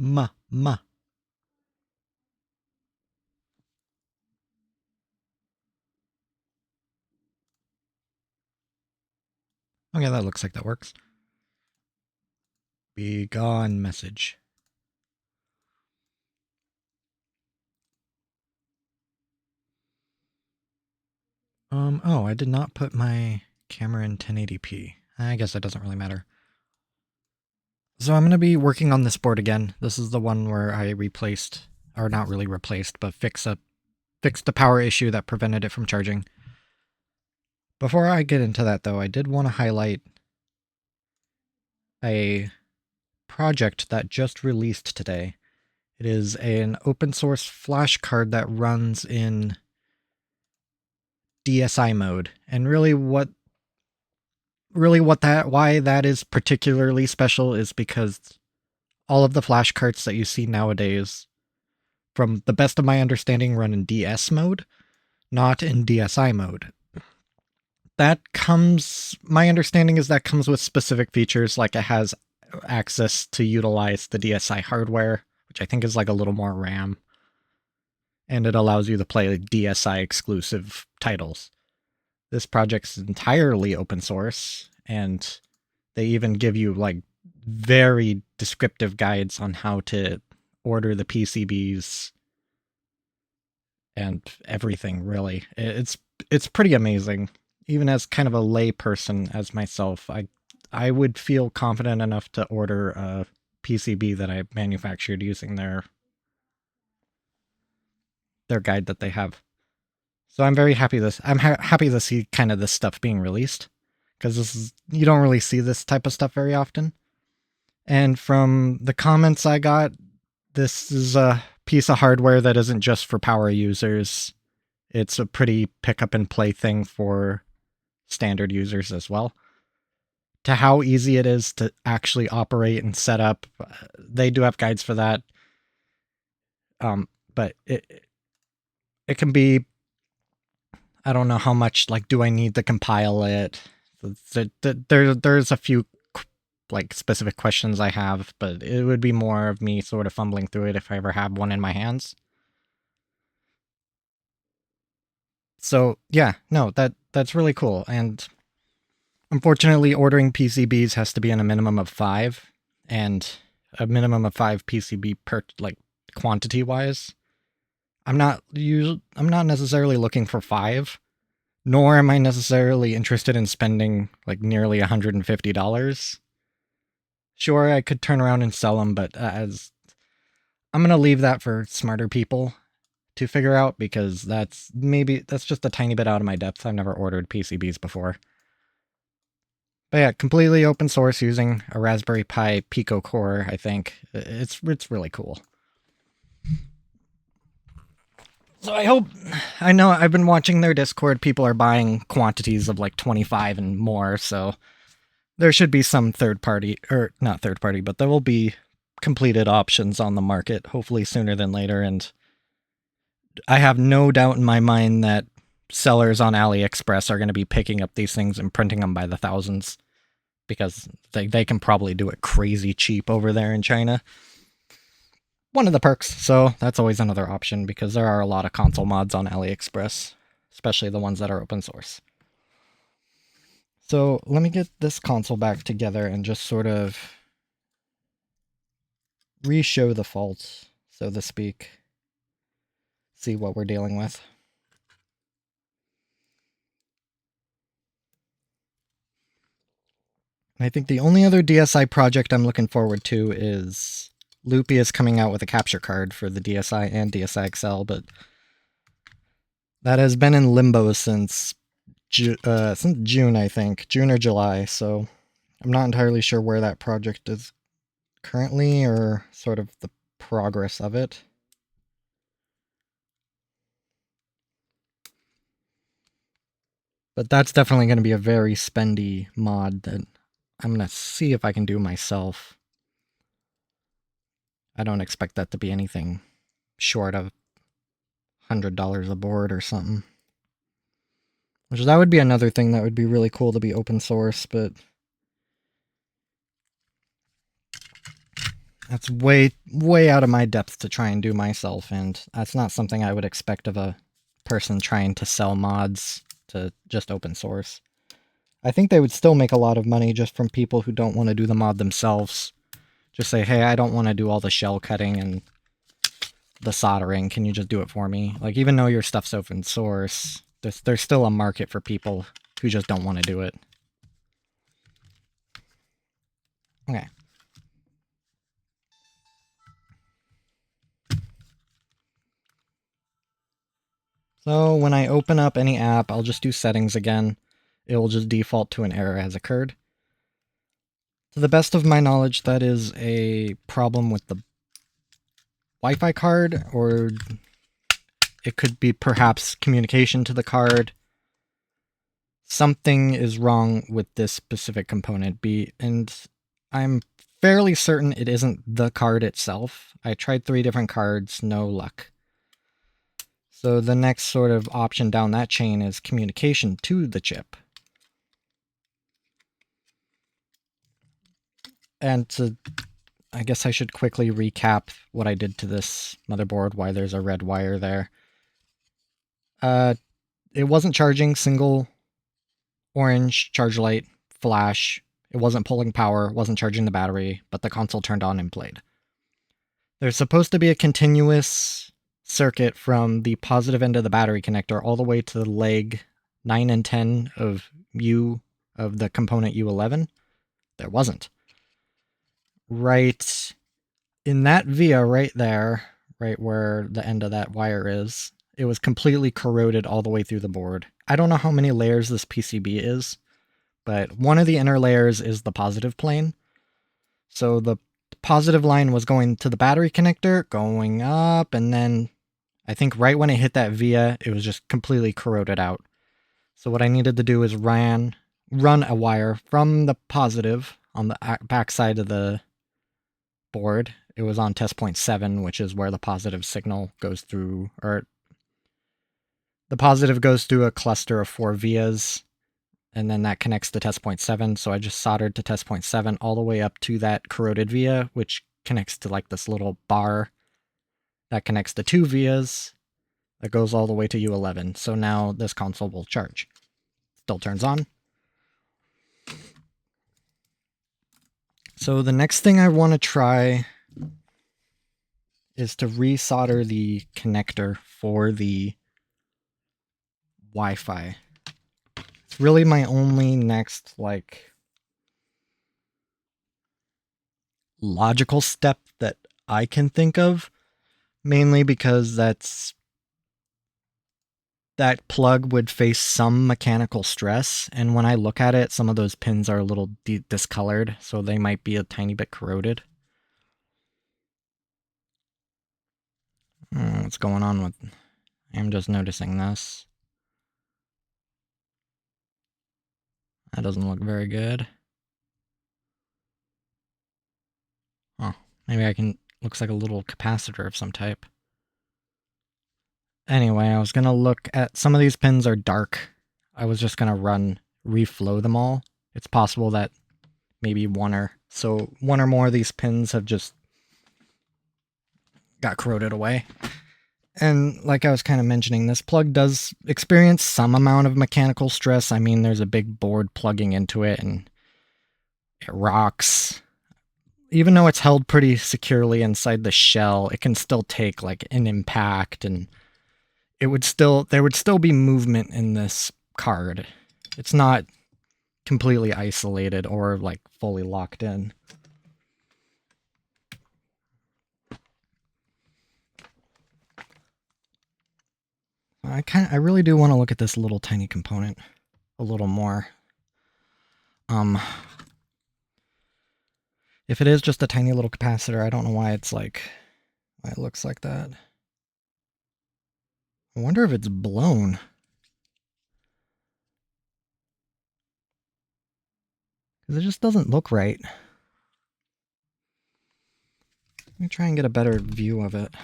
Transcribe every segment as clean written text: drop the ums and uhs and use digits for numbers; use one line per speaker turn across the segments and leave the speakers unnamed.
ma. Okay, that looks like that works. Be gone message. Oh, I did not put my camera in 1080p. I guess that doesn't really matter. So I'm going to be working on this board again. This is the one where I replaced, or not really replaced, but fixed the power issue that prevented it from charging. Before I get into that though, I did want to highlight a project that just released today. It is an open source flashcard that runs in DSi mode. And why that is particularly special is because all of the flashcards that you see nowadays, from the best of my understanding, run in DS mode, not in DSi mode. My understanding is that comes with specific features, like it has access to utilize the DSi hardware, which I think is like a little more RAM, and it allows you to play DSi exclusive titles. This project's entirely open source, and they even give you like very descriptive guides on how to order the PCBs and everything, really. It's pretty amazing. Even as kind of a lay person as myself, I would feel confident enough to order a PCB that I manufactured using their guide that they have. So I'm very happy I'm happy to see kind of this stuff being released, because you don't really see this type of stuff very often. And from the comments I got, this is a piece of hardware that isn't just for power users. It's a pretty pick up and play thing for standard users as well. To how easy it is to actually operate and set up, they do have guides for that. But it can be, I don't know how much, like, do I need to compile it? There's a few like specific questions I have, but it would be more of me sort of fumbling through it if I ever have one in my hands. So yeah, no, that's really cool. And unfortunately, ordering PCBs has to be in a minimum of 5, and a minimum of 5 PCB per, like, quantity wise. I'm not necessarily looking for 5, nor am I necessarily interested in spending like nearly $150. Sure, I could turn around and sell them, but as I'm going to leave that for smarter people to figure out, because that's just a tiny bit out of my depth. I've never ordered PCBs before. But yeah, completely open source using a Raspberry Pi Pico core, I think. It's really cool. So I know I've been watching their Discord, people are buying quantities of like 25 and more, so there should be some third party, or not third party, but there will be completed options on the market, hopefully sooner than later, and I have no doubt in my mind that sellers on AliExpress are going to be picking up these things and printing them by the thousands, because they can probably do it crazy cheap over there in China. One of the perks, so that's always another option, because there are a lot of console mods on AliExpress, especially the ones that are open source. So let me get this console back together and just sort of re-show the faults, so to speak. See what we're dealing with. I think the only other DSi project I'm looking forward to is Loopy is coming out with a capture card for the DSi and DSi XL, but that has been in limbo since June, I think. June or July, so I'm not entirely sure where that project is currently, or sort of the progress of it. But that's definitely going to be a very spendy mod that I'm going to see if I can do myself. I don't expect that to be anything short of $100 a board or something. Which, that would be another thing that would be really cool to be open source, but That's way, way out of my depth to try and do myself, and that's not something I would expect of a person trying to sell mods to just open source. I think they would still make a lot of money just from people who don't want to do the mod themselves. Just say, hey, I don't want to do all the shell cutting and the soldering. Can you just do it for me? Like, even though your stuff's open source, there's still a market for people who just don't want to do it. Okay. So when I open up any app, I'll just do settings again. It will just default to an error has occurred. To the best of my knowledge, that is a problem with the Wi-Fi card, or it could be perhaps communication to the card. Something is wrong with this specific component B, and I'm fairly certain it isn't the card itself. I tried 3 different cards, no luck. So the next sort of option down that chain is communication to the chip. And I guess I should quickly recap what I did to this motherboard, why there's a red wire there. It wasn't charging single orange charge light flash. It wasn't pulling power, wasn't charging the battery, but the console turned on and played. There's supposed to be a continuous circuit from the positive end of the battery connector all the way to the leg 9 and 10 of the component U11. There wasn't. Right in that via right there, right where the end of that wire is, it was completely corroded all the way through the board. I don't know how many layers this PCB is, but one of the inner layers is the positive plane. So the positive line was going to the battery connector, going up, and then I think right when it hit that via, it was just completely corroded out. So what I needed to do is run a wire from the positive on the back side of the board. It was on test point 7, which is where the positive signal goes through, or the positive goes through a cluster of 4 vias, and then that connects to test point 7. So I just soldered to test point 7 all the way up to that corroded via, which connects to like this little bar that connects to 2 vias that goes all the way to U11. So now this console will charge. Still turns on. So the next thing I want to try is to resolder the connector for the Wi-Fi. It's really my only next, like, logical step that I can think of, mainly because that plug would face some mechanical stress, and when I look at it, some of those pins are a little discolored, so they might be a tiny bit corroded. What's going on with... I'm just noticing this. That doesn't look very good. Oh, maybe I can... Looks like a little capacitor of some type. Anyway, I was going to look at... Some of these pins are dark. I was just going to reflow them all. It's possible that maybe one or more of these pins have just got corroded away. And like I was kind of mentioning, this plug does experience some amount of mechanical stress. I mean, there's a big board plugging into it and it rocks. Even though it's held pretty securely inside the shell, it can still take like an impact, and there would still be movement in this card. It's not completely isolated or like fully locked in. I really do want to look at this little tiny component a little more. If it is just a tiny little capacitor, I don't know why it looks like that. I wonder if it's blown. Because it just doesn't look right. Let me try and get a better view of it.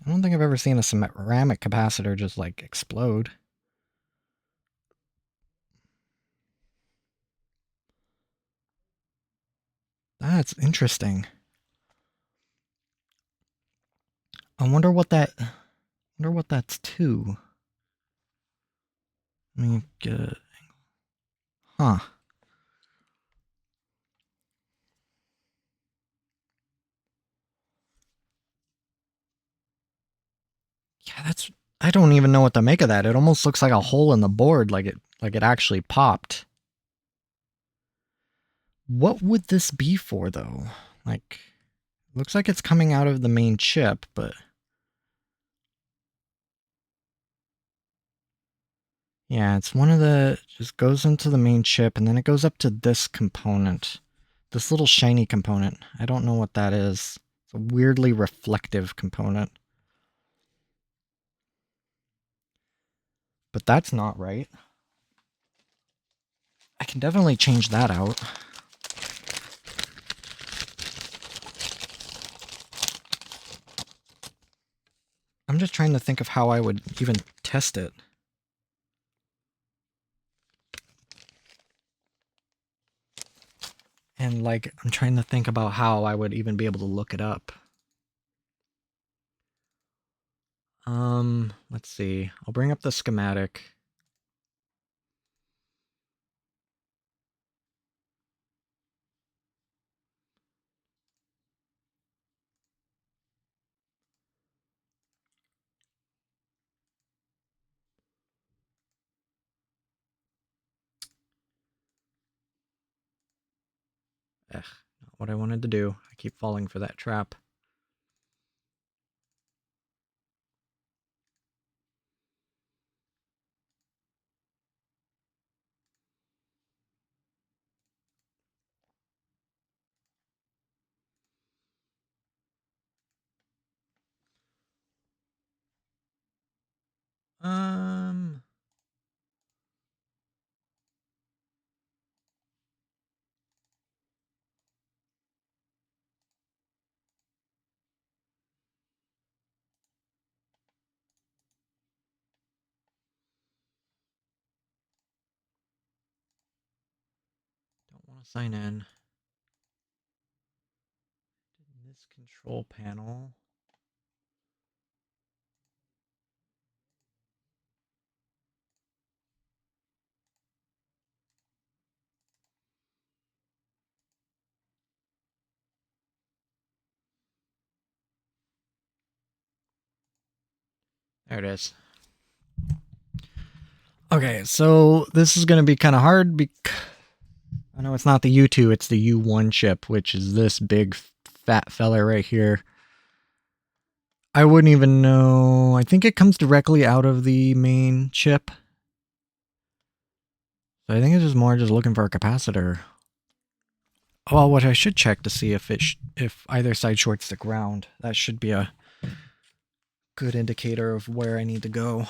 I don't think I've ever seen a ceramic capacitor just like explode. That's interesting. I wonder what that's to. Let me get it. Huh. Yeah, that's. I don't even know what to make of that. It almost looks like a hole in the board, like it actually popped. What would this be for though? Like, looks like it's coming out of the main chip, but yeah, it's one of the just goes into the main chip and then it goes up to this component. This little shiny component. I don't know what that is. It's a weirdly reflective component. But that's not right. I can definitely change that out. I'm just trying to think of how I would even test it. And like, I'm trying to think about how I would even be able to look it up. Let's see. I'll bring up the schematic. Ugh, not what I wanted to do. I keep falling for that trap. Um, don't want to sign in. This control panel. There it is. Okay, so this is going to be kind of hard because I know it's not the U2, it's the U1 chip, which is this big fat fella right here. I wouldn't even know. I think it comes directly out of the main chip. So I think it's just more just looking for a capacitor. Well, what I should check to see if either side shorts the ground. That should be a good indicator of where I need to go.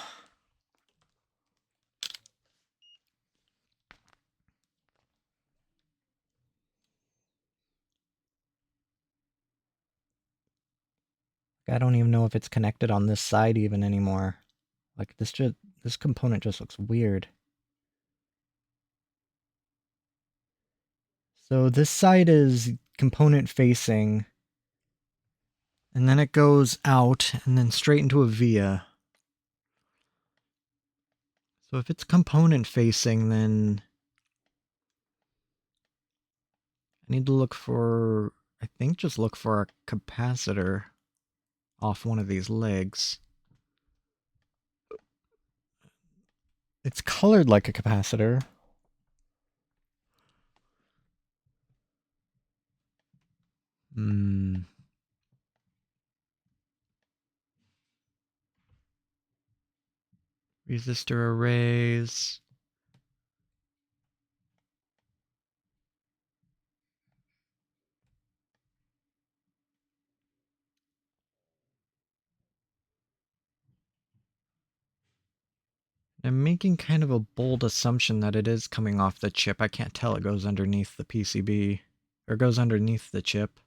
I don't even know if it's connected on this side even anymore. Like this component just looks weird. So this side is component facing, and then it goes out and then straight into a via. So if it's component facing, then I need to look for, I think just look for a capacitor off one of these legs. It's colored like a capacitor. Resistor arrays. I'm making kind of a bold assumption that it is coming off the chip. I can't tell. It goes underneath the PCB, or goes underneath the chip.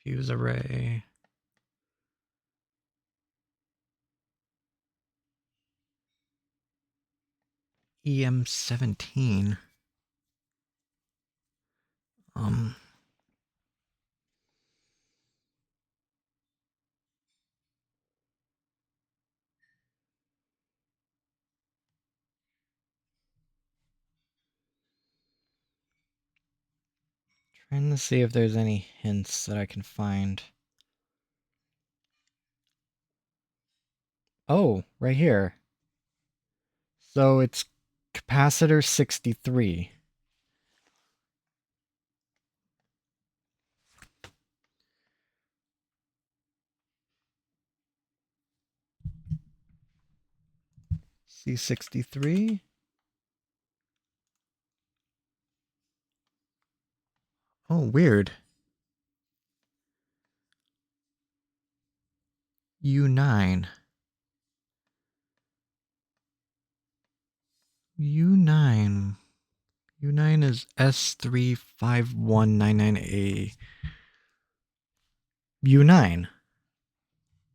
Fuse array. EM17. Trying to see if there's any hints that I can find. Oh, right here. So it's capacitor 63. C63. Oh, weird. U9. U9. U9 is S35199A. U9.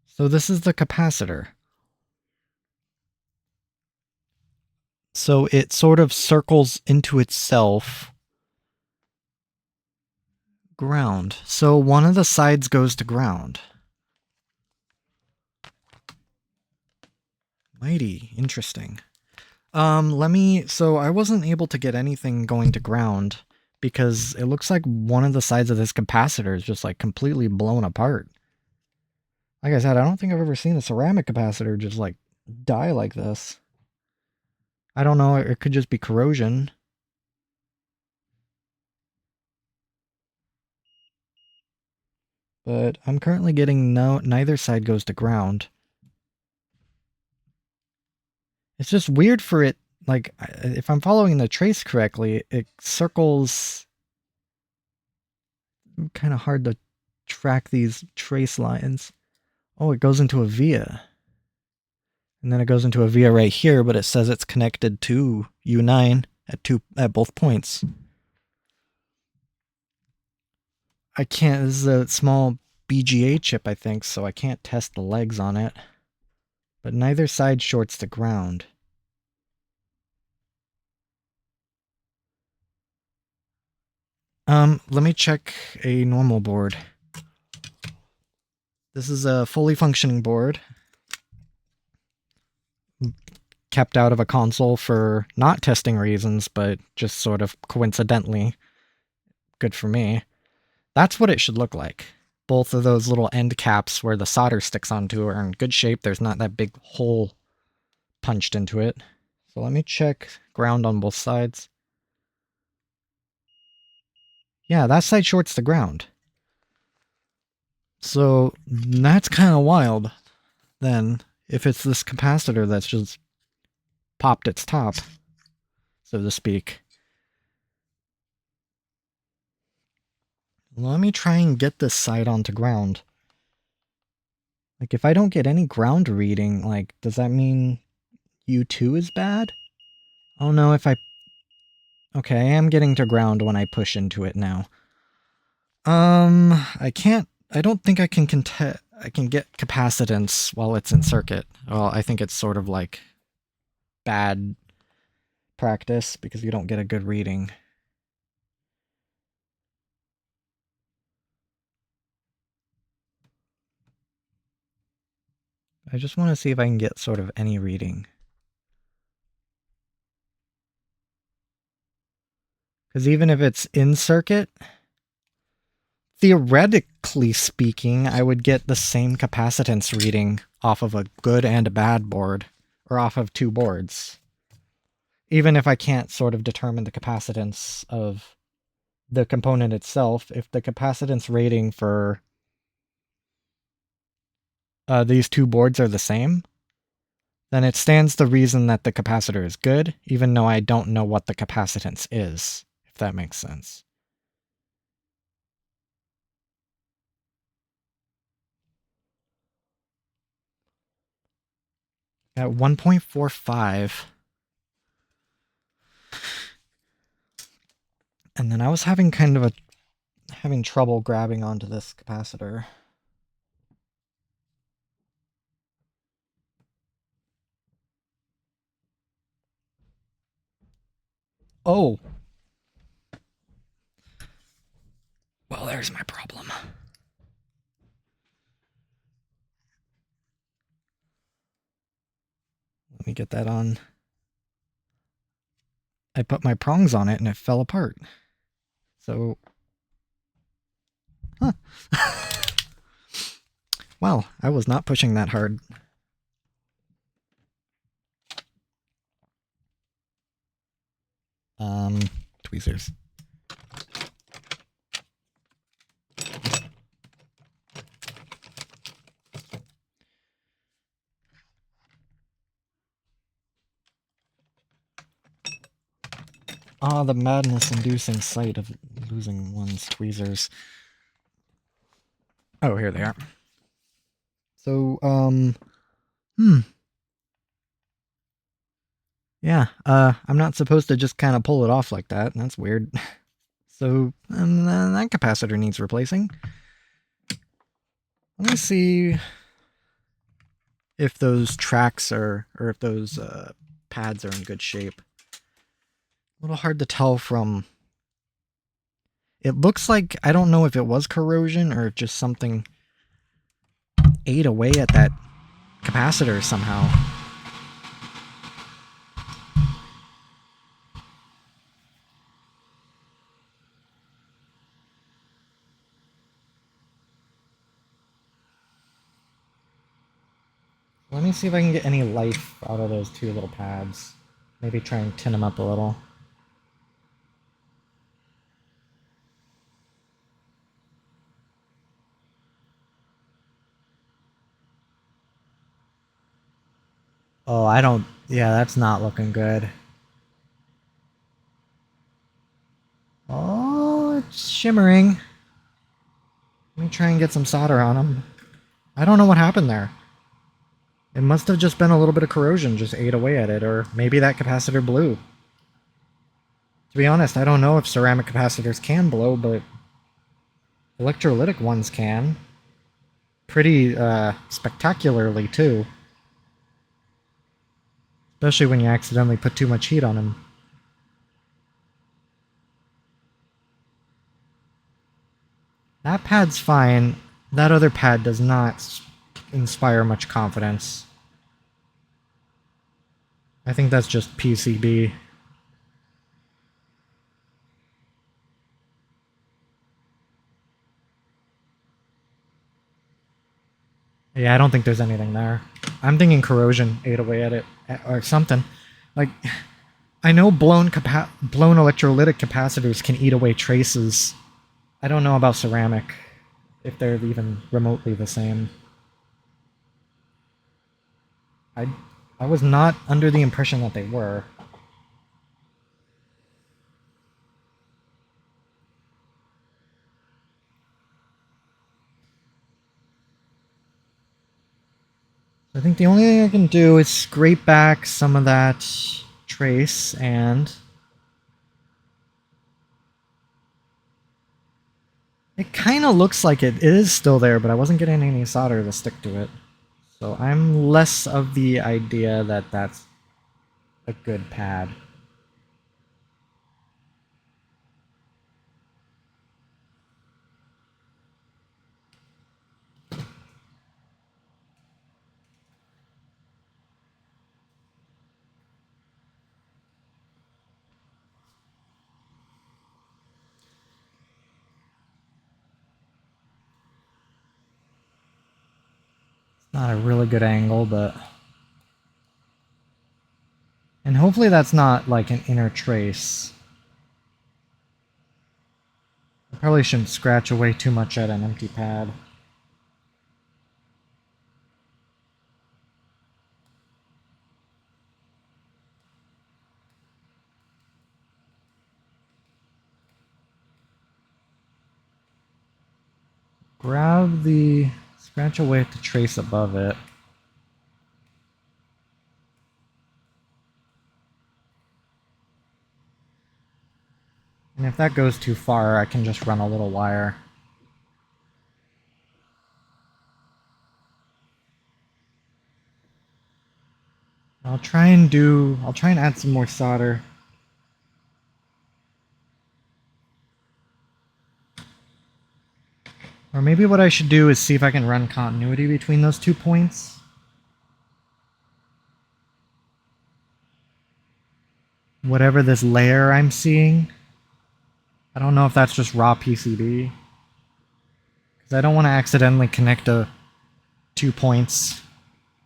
So this is the capacitor. So it sort of circles into itself. Ground. So one of the sides goes to ground. Mighty interesting. So I wasn't able to get anything going to ground because it looks like one of the sides of this capacitor is just like completely blown apart. Like I said, I don't think I've ever seen a ceramic capacitor just like die like this. I don't know, it could just be corrosion. But I'm currently getting neither side goes to ground. It's just weird for it, like, if I'm following the trace correctly, it circles. Kind of hard to track these trace lines. Oh, it goes into a via. And then it goes into a via right here, but it says it's connected to U9 at both points. I can't, this is a small BGA chip, I think, so I can't test the legs on it. But neither side shorts to ground. Let me check a normal board. This is a fully functioning board. Kept out of a console for not testing reasons, but just sort of coincidentally. Good for me. That's what it should look like. Both of those little end caps where the solder sticks onto are in good shape. There's not that big hole punched into it. So let me check ground on both sides. Yeah, that side shorts the ground. So that's kind of wild, then, if it's this capacitor that's just popped its top, so to speak. Let me try and get this side onto ground. Like, if I don't get any ground reading, like, does that mean U2 is bad? Oh no, if I... Okay, I am getting to ground when I push into it now. I don't think I can get capacitance while it's in circuit. Well, I think it's sort of like bad practice because you don't get a good reading. I just want to see if I can get sort of any reading. Because even if it's in circuit, theoretically speaking, I would get the same capacitance reading off of a good and a bad board, or off of two boards. Even if I can't sort of determine the capacitance of the component itself, if the capacitance rating for these two boards are the same, then it stands to reason that the capacitor is good, even though I don't know what the capacitance is, if that makes sense. At 1.45. And then I was having kind of having trouble grabbing onto this capacitor. Oh! Well, there's my problem. Let me get that on. I put my prongs on it and it fell apart. So... Huh. Well, I was not pushing that hard. Tweezers. Ah, the madness-inducing sight of losing one's tweezers. Oh, here they are. So, yeah, I'm not supposed to just kind of pull it off like that. That's weird. So, that capacitor needs replacing. Let me see if those tracks are, or if those pads are in good shape. A little hard to tell from... It looks like, I don't know if it was corrosion or if just something ate away at that capacitor somehow. Let me see if I can get any life out of those two little pads. Maybe try and tin them up a little. Oh, I don't... Yeah, that's not looking good. Oh, it's shimmering. Let me try and get some solder on them. I don't know what happened there. It must have just been a little bit of corrosion just ate away at it, or maybe that capacitor blew. To be honest, I don't know if ceramic capacitors can blow, but electrolytic ones can. Pretty spectacularly, too. Especially when you accidentally put too much heat on them. That pad's fine. That other pad does not inspire much confidence. I think that's just PCB. Yeah, I don't think there's anything there. I'm thinking corrosion ate away at it, or something. Like, I know blown electrolytic capacitors can eat away traces. I don't know about ceramic, if they're even remotely the same. I was not under the impression that they were. I think the only thing I can do is scrape back some of that trace and... It kind of looks like it is still there, but I wasn't getting any solder to stick to it. So I'm less of the idea that that's a good pad. Not a really good angle, but... And hopefully that's not like an inner trace. I probably shouldn't scratch away too much at an empty pad. Scratch away at the trace above it. And if that goes too far, I can just run a little wire. I'll try and add some more solder. Or maybe what I should do is see if I can run continuity between those 2 points. Whatever this layer I'm seeing. I don't know if that's just raw PCB. Because I don't want to accidentally connect 2 points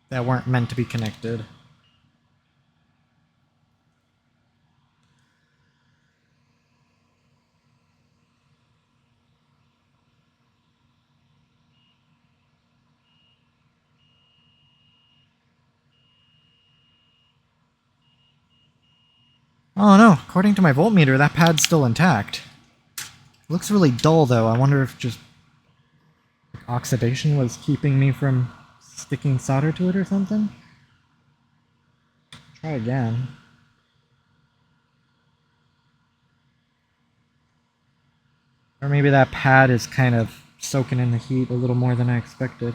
that weren't meant to be connected. Oh no, according to my voltmeter, that pad's still intact. It looks really dull though. I wonder if just oxidation was keeping me from sticking solder to it or something. Try again. Or maybe that pad is kind of soaking in the heat a little more than I expected.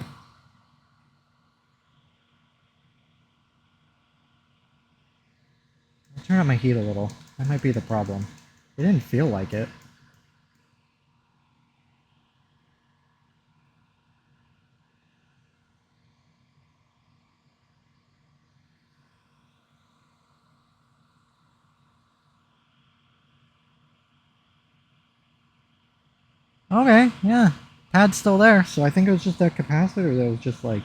I'll turn up my heat a little. That might be the problem. It didn't feel like it. Okay, yeah. Pad's still there, so I think it was just that capacitor that was just like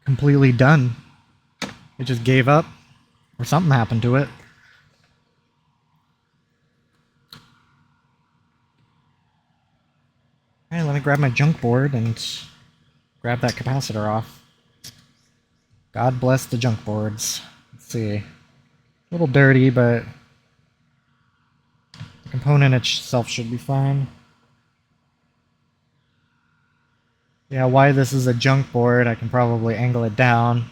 completely done. It just gave up, or something happened to it. Alright, let me grab my junk board and grab that capacitor off. God bless the junk boards. Let's see. A little dirty, but the component itself should be fine. Yeah, why this is a junk board, I can probably angle it down.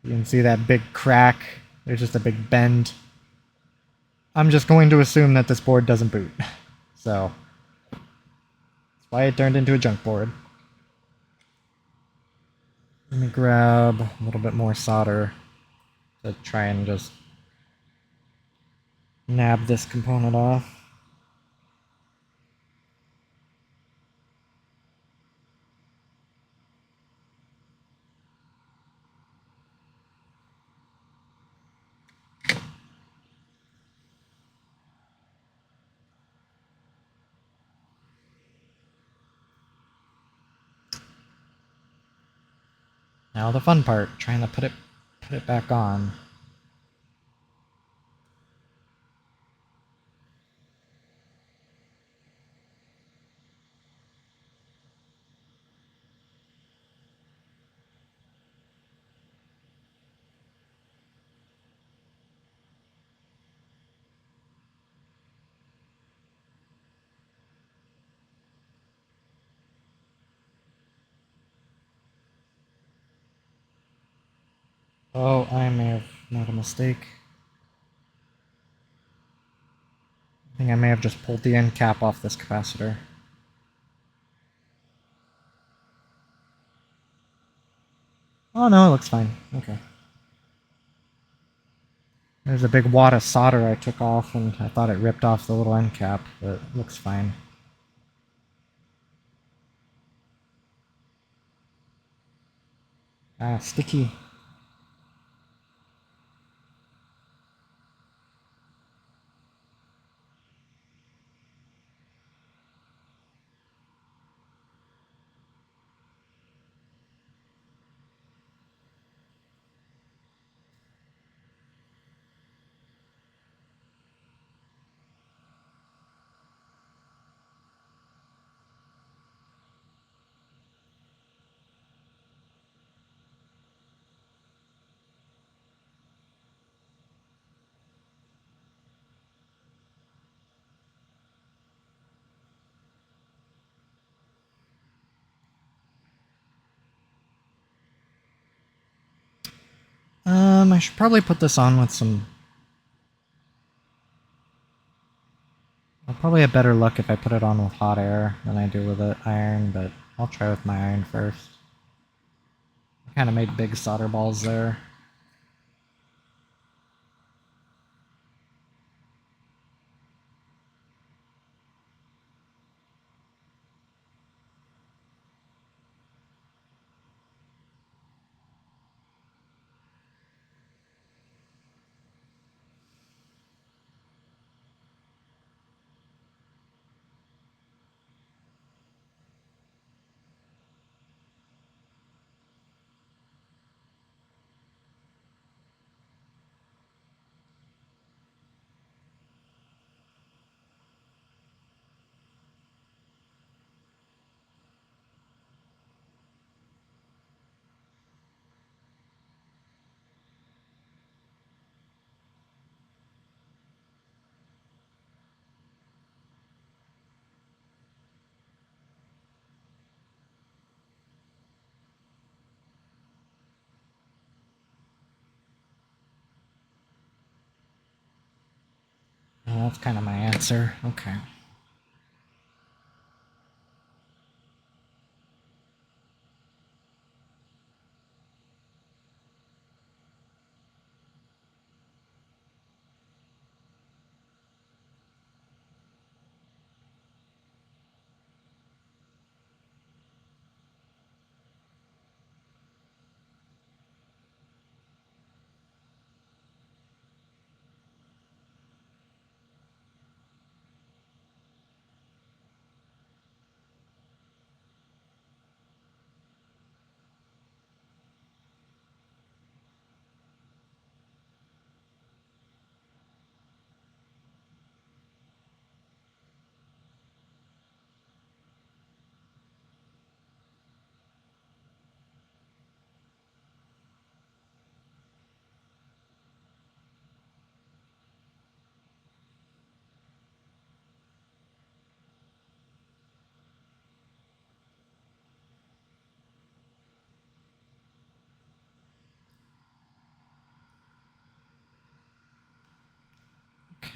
You can see that big crack. There's just a big bend. I'm just going to assume that this board doesn't boot. So, that's why it turned into a junk board. Let me grab a little bit more solder to try and just nab this component off. Now the fun part, trying to put it back on. Oh, I may have made a mistake. I think I may have just pulled the end cap off this capacitor. Oh no, it looks fine. Okay. There's a big wad of solder I took off, and I thought it ripped off the little end cap, but it looks fine. Ah, sticky. I should probably put this on with some probably have better luck if I put it on with hot air than I do with it iron, but I'll try with my iron first. I kind of made big solder balls there. Oh, that's kind of my answer. Okay.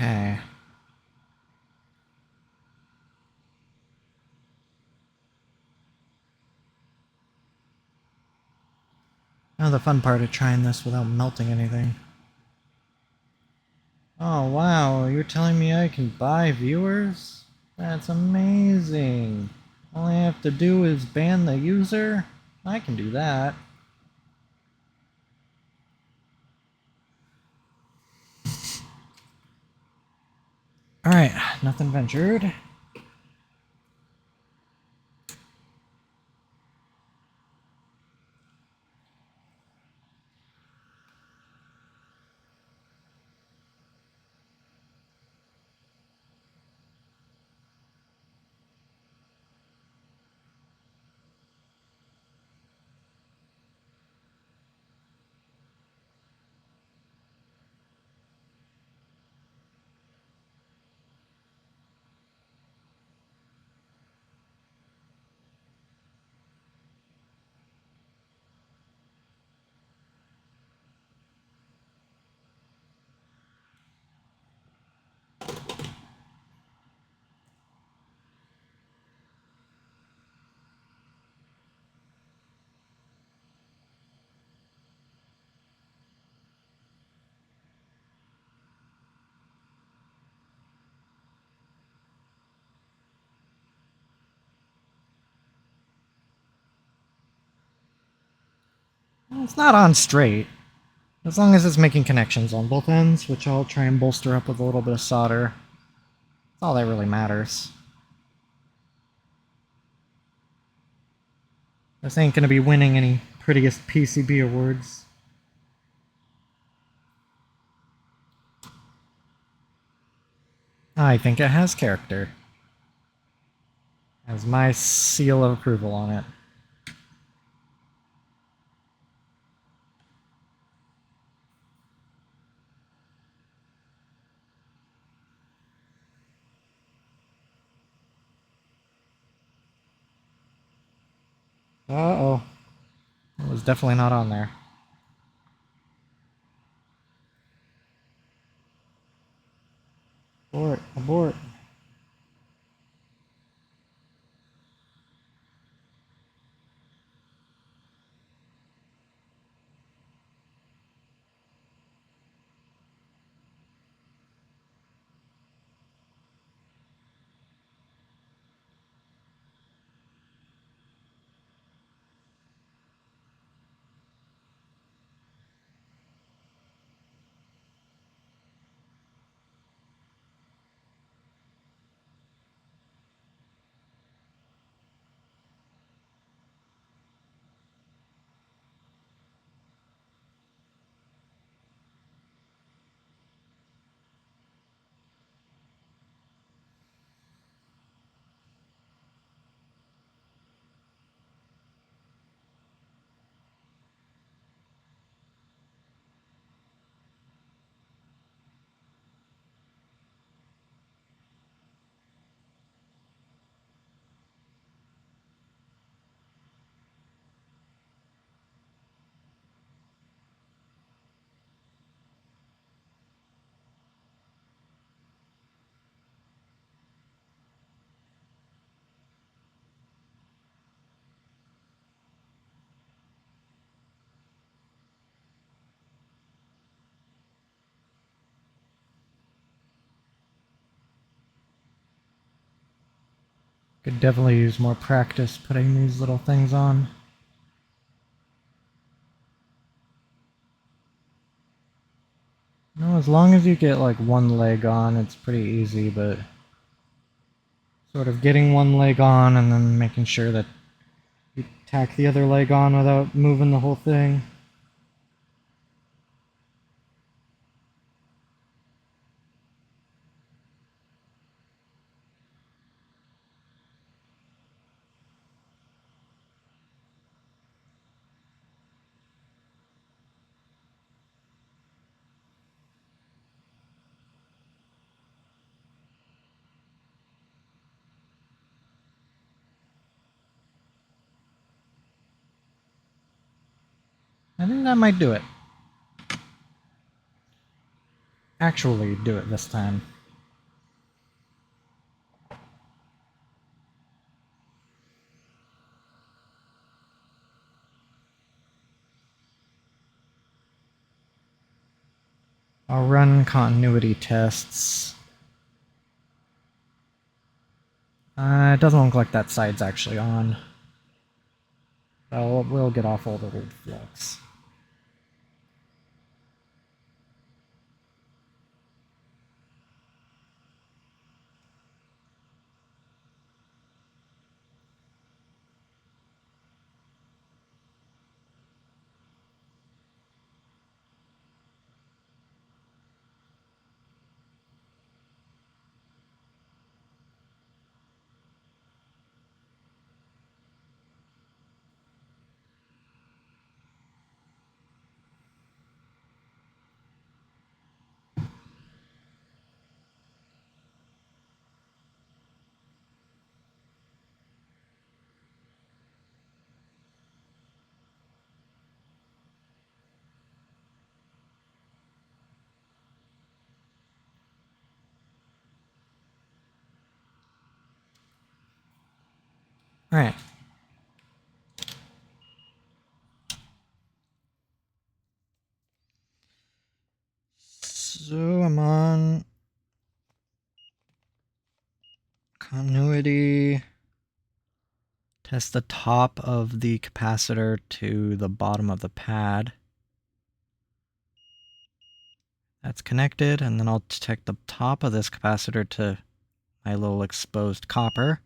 Okay. Now the fun part of trying this without melting anything. Oh wow, you're telling me I can buy viewers? That's amazing. All I have to do is ban the user? I can do that. Alright, nothing ventured. Well, it's not on straight. As long as it's making connections on both ends, which I'll try and bolster up with a little bit of solder. That's all that really matters. This ain't gonna be winning any prettiest PCB awards. I think it has character. Has my seal of approval on it. Uh-oh. It was definitely not on there. Abort, abort. Could definitely use more practice putting these little things on. No, as long as you get like one leg on, it's pretty easy, but sort of getting one leg on and then making sure that you tack the other leg on without moving the whole thing. I think that might do it. Actually do it this time. I'll run continuity tests. It doesn't look like that side's actually on. We'll get off all the old flux. Alright. So I'm on continuity. Test the top of the capacitor to the bottom of the pad. That's connected, and then I'll detect the top of this capacitor to my little exposed copper.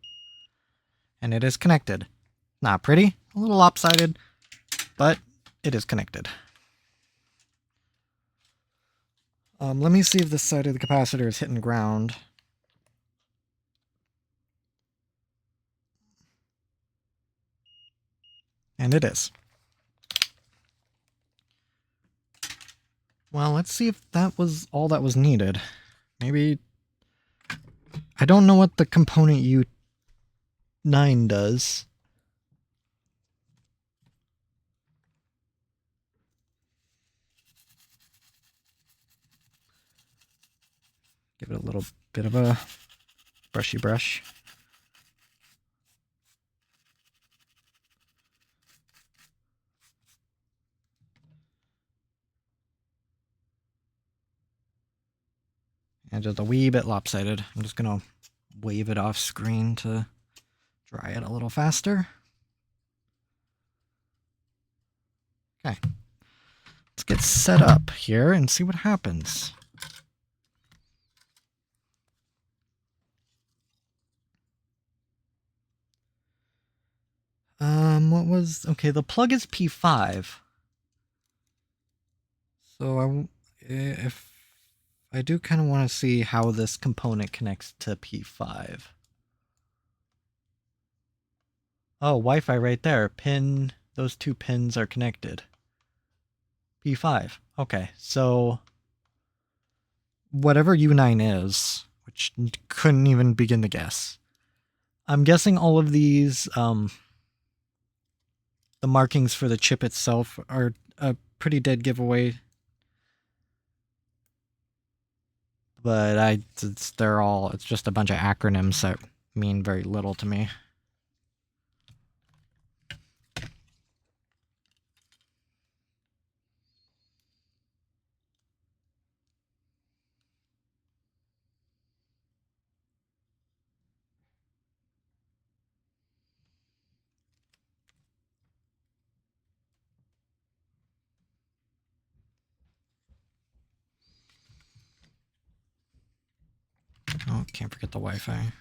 And it is connected. Not pretty, a little lopsided, but it is connected. Let me see if this side of the capacitor is hitting ground. And it is. Well, let's see if that was all that was needed. Maybe... I don't know what the component U9 does. Give it a little bit of a brushy brush. And just a wee bit lopsided. I'm just gonna wave it off screen to dry it a little faster. Okay. Let's get set up here and see what happens. Okay, the plug is P5. So if I do kind of want to see how this component connects to P5. Oh, Wi-Fi right there. Those two pins are connected. P5. Okay, so whatever U9 is, which couldn't even begin to guess. I'm guessing all of these, the markings for the chip itself are a pretty dead giveaway. But it's just a bunch of acronyms that mean very little to me. can't forget the Wi-Fi.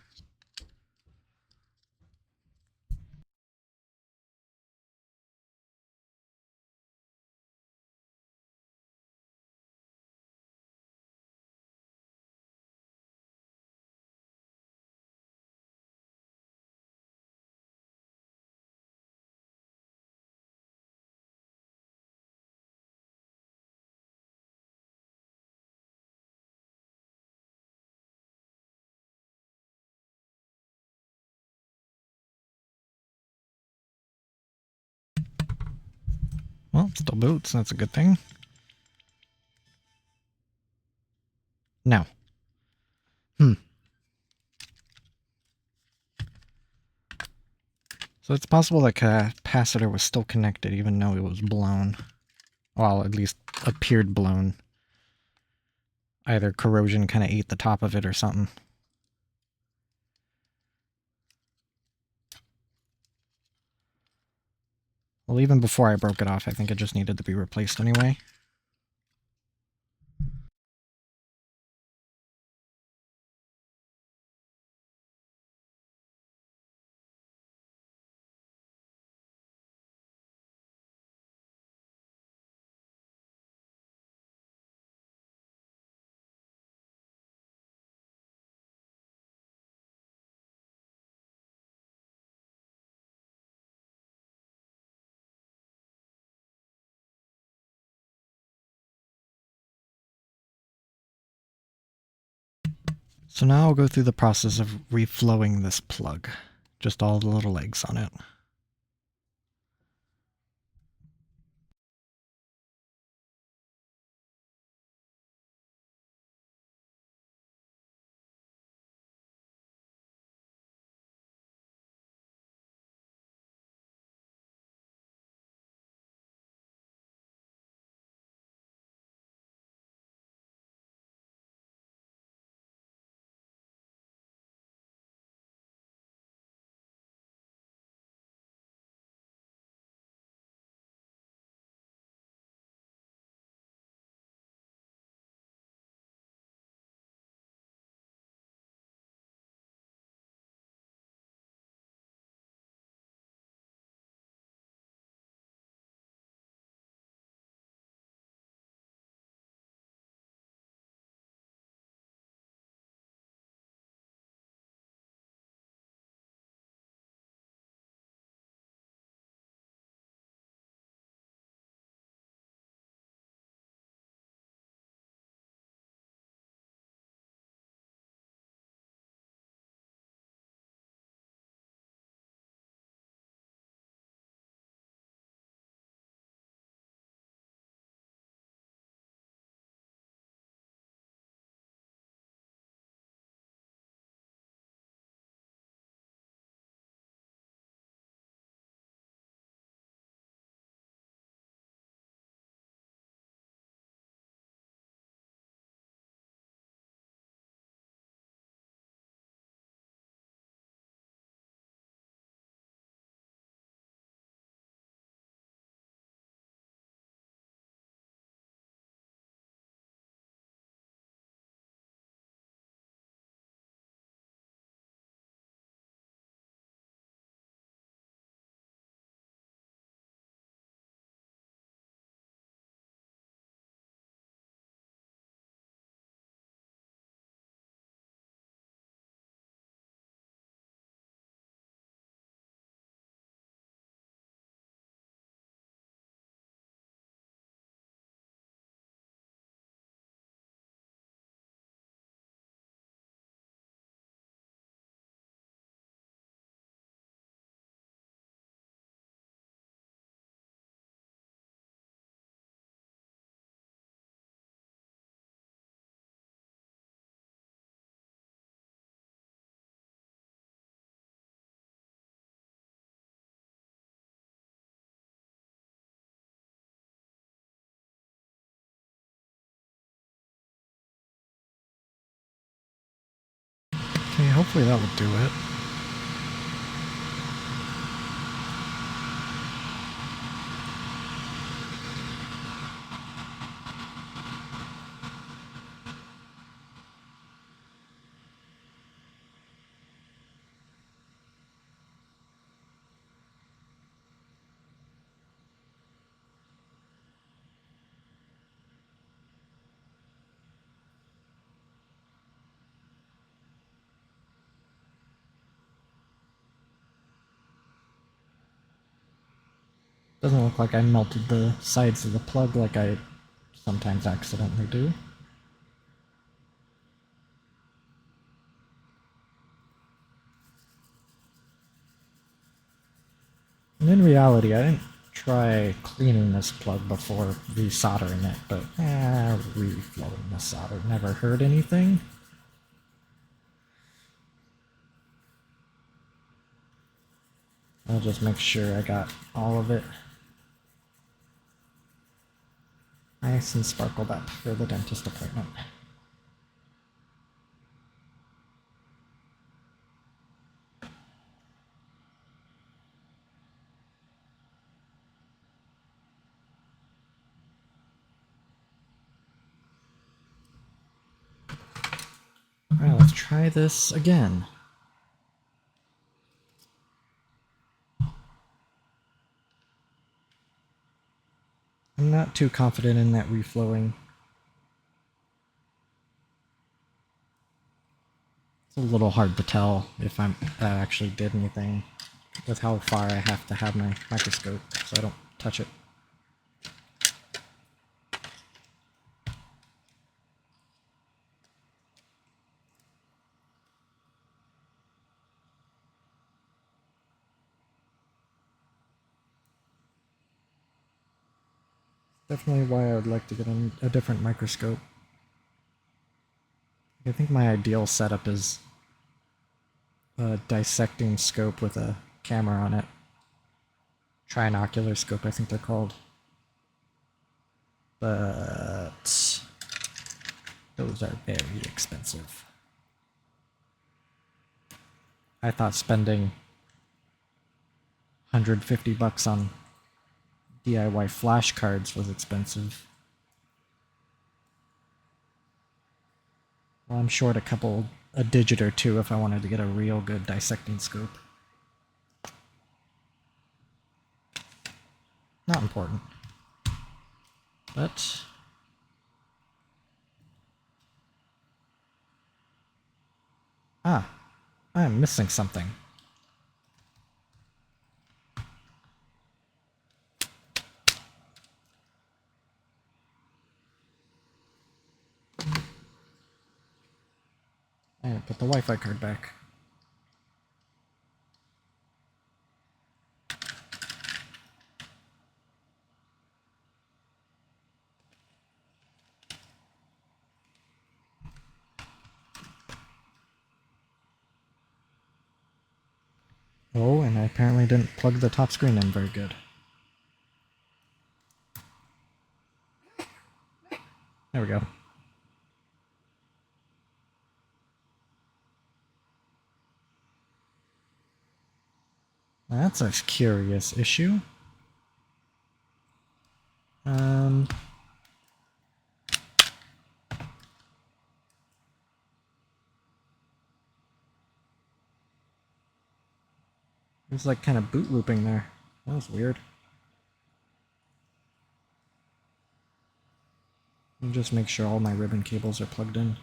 Well, it still boots, that's a good thing. Now. So it's possible that capacitor was still connected even though it was blown. Well, at least appeared blown. Either corrosion kind of ate the top of it or something. Well, even before I broke it off, I think it just needed to be replaced anyway. So now I'll go through the process of reflowing this plug. Just all the little legs on it. Okay, hopefully that will do it. Doesn't look like I melted the sides of the plug like I sometimes accidentally do. And in reality, I didn't try cleaning this plug before resoldering it, but reflowing the solder never hurt anything. I'll just make sure I got all of it nice and sparkled up for the dentist appointment. Alright, let's try this again. I'm not too confident in that reflowing. It's a little hard to tell if that actually did anything with how far I have to have my microscope so I don't touch it. Definitely why I would like to get a different microscope. I think my ideal setup is a dissecting scope with a camera on it. Trinocular scope, I think they're called. But those are very expensive. I thought spending $150 on DIY flashcards was expensive. Well, I'm short a digit or two if I wanted to get a real good dissecting scope. Not important. But I'm missing something. I gotta put the Wi-Fi card back. Oh, and I apparently didn't plug the top screen in very good. There we go. That's a curious issue. It was like kind of boot looping there. That was weird. Let me just make sure all my ribbon cables are plugged in.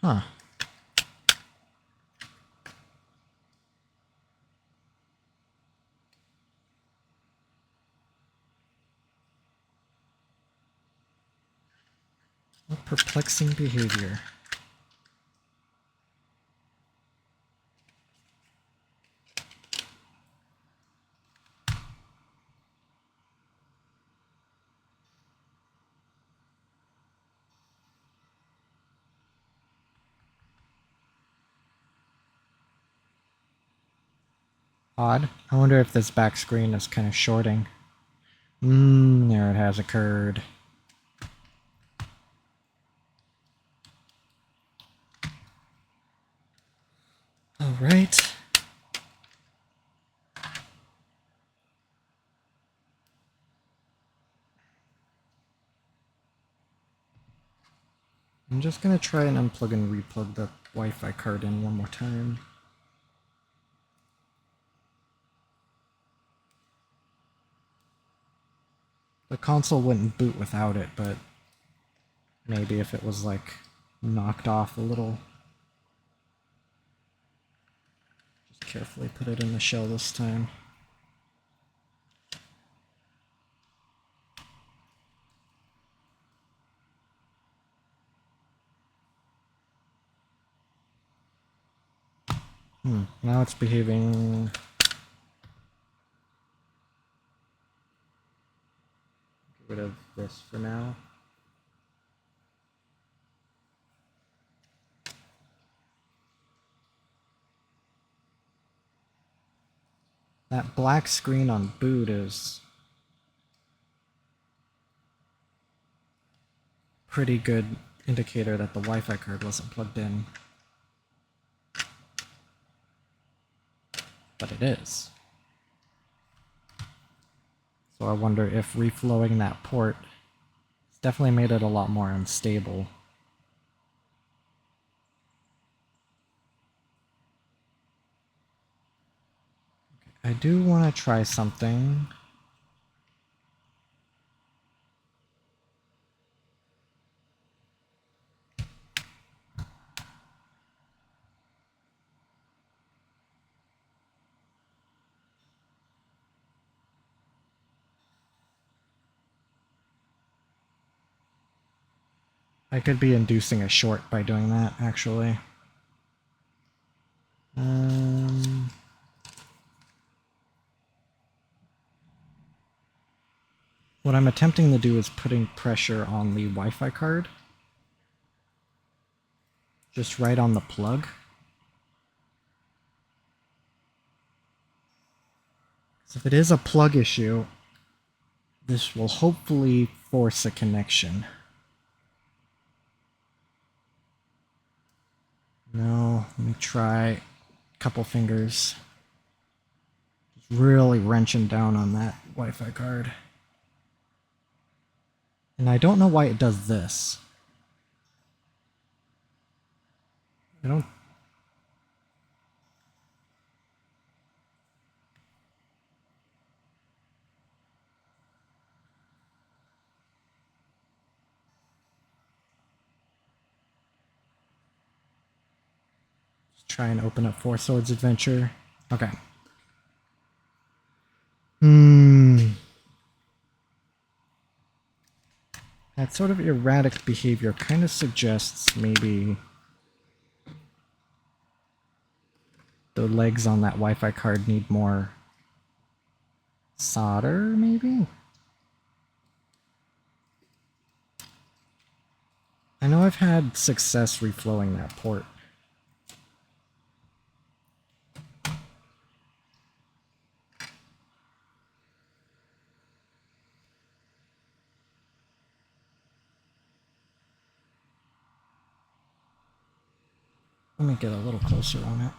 Huh. What perplexing behavior. Odd. I wonder if this back screen is kind of shorting. There it has occurred. Alright. I'm just gonna try and unplug and replug the Wi-Fi card in one more time. The console wouldn't boot without it, but maybe if it was like knocked off a little. Just carefully put it in the shell this time. Now it's behaving. Get rid of this for now. That black screen on boot is pretty good indicator that the Wi-Fi card wasn't plugged in. But it is. So I wonder if reflowing that port has definitely made it a lot more unstable. Okay, I do want to try something. I could be inducing a short by doing that, actually. What I'm attempting to do is putting pressure on the Wi-Fi card. Just right on the plug. So if it is a plug issue, this will hopefully force a connection. No, let me try a couple fingers. Just really wrenching down on that Wi-Fi card. And I don't know why it does this. I don't... Just try and open up Four Swords Adventure. Okay. That sort of erratic behavior kind of suggests maybe the legs on that Wi-Fi card need more solder, maybe? I know I've had success reflowing that port. Let me get a little closer on it.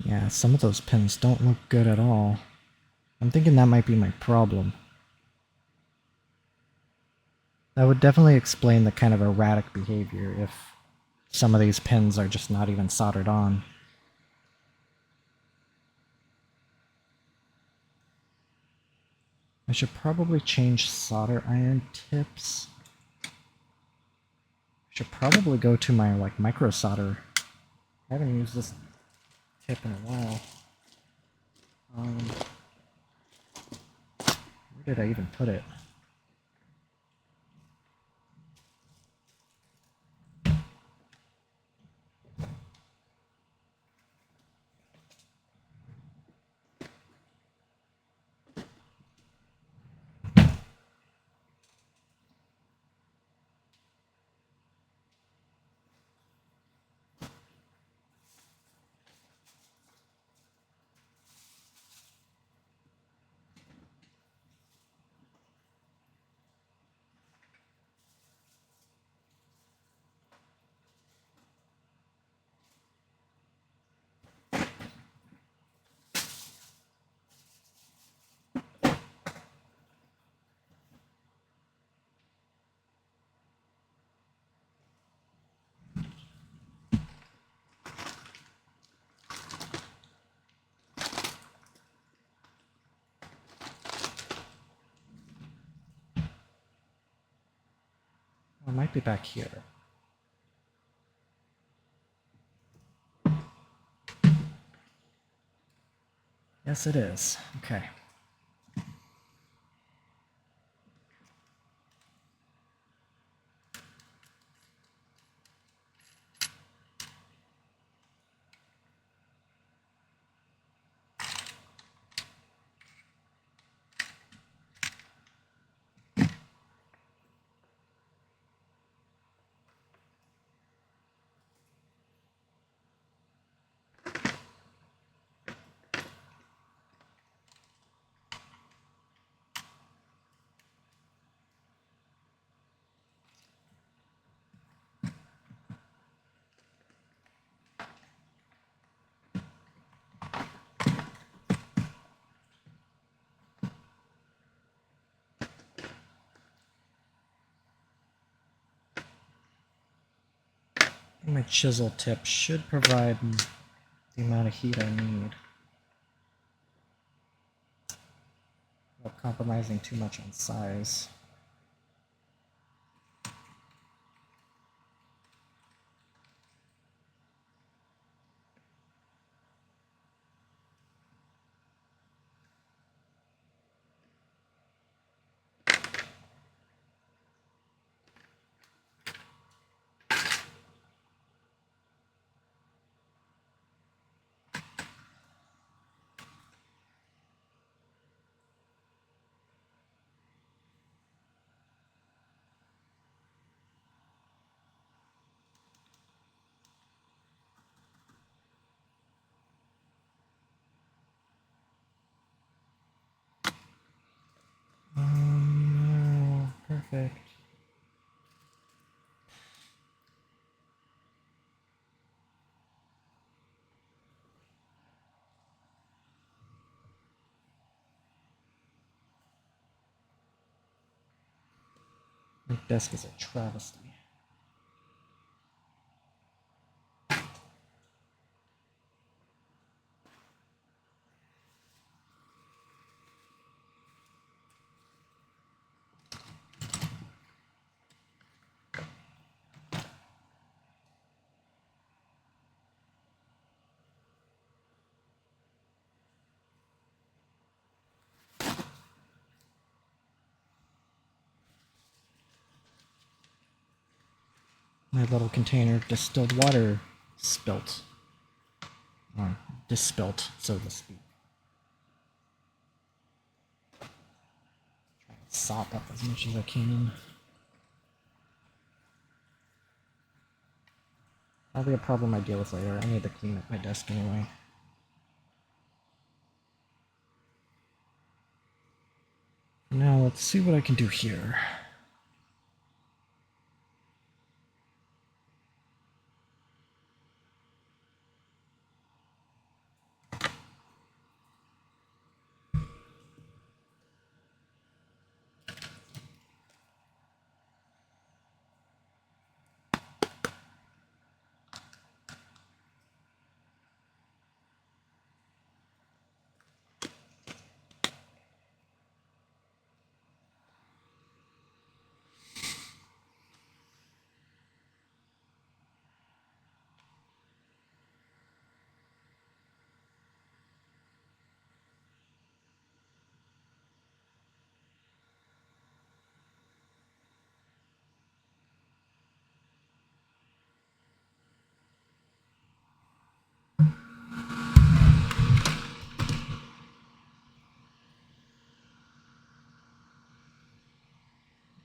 Yeah, some of those pins don't look good at all. I'm thinking that might be my problem. That would definitely explain the kind of erratic behavior if some of these pins are just not even soldered on. I should probably change solder iron tips. I should probably go to my micro solder. I haven't used this tip in a while. Where did I even put it? Oh, it might be back here. Yes, it is. Okay. My chisel tip should provide the amount of heat I need without compromising too much on size. No, perfect. My desk is a travesty. My little container of distilled water spilt. Or dispilt, so to speak. Try to sop up as much as I can. Probably a problem I deal with later. I need to clean up my desk anyway. Now let's see what I can do here.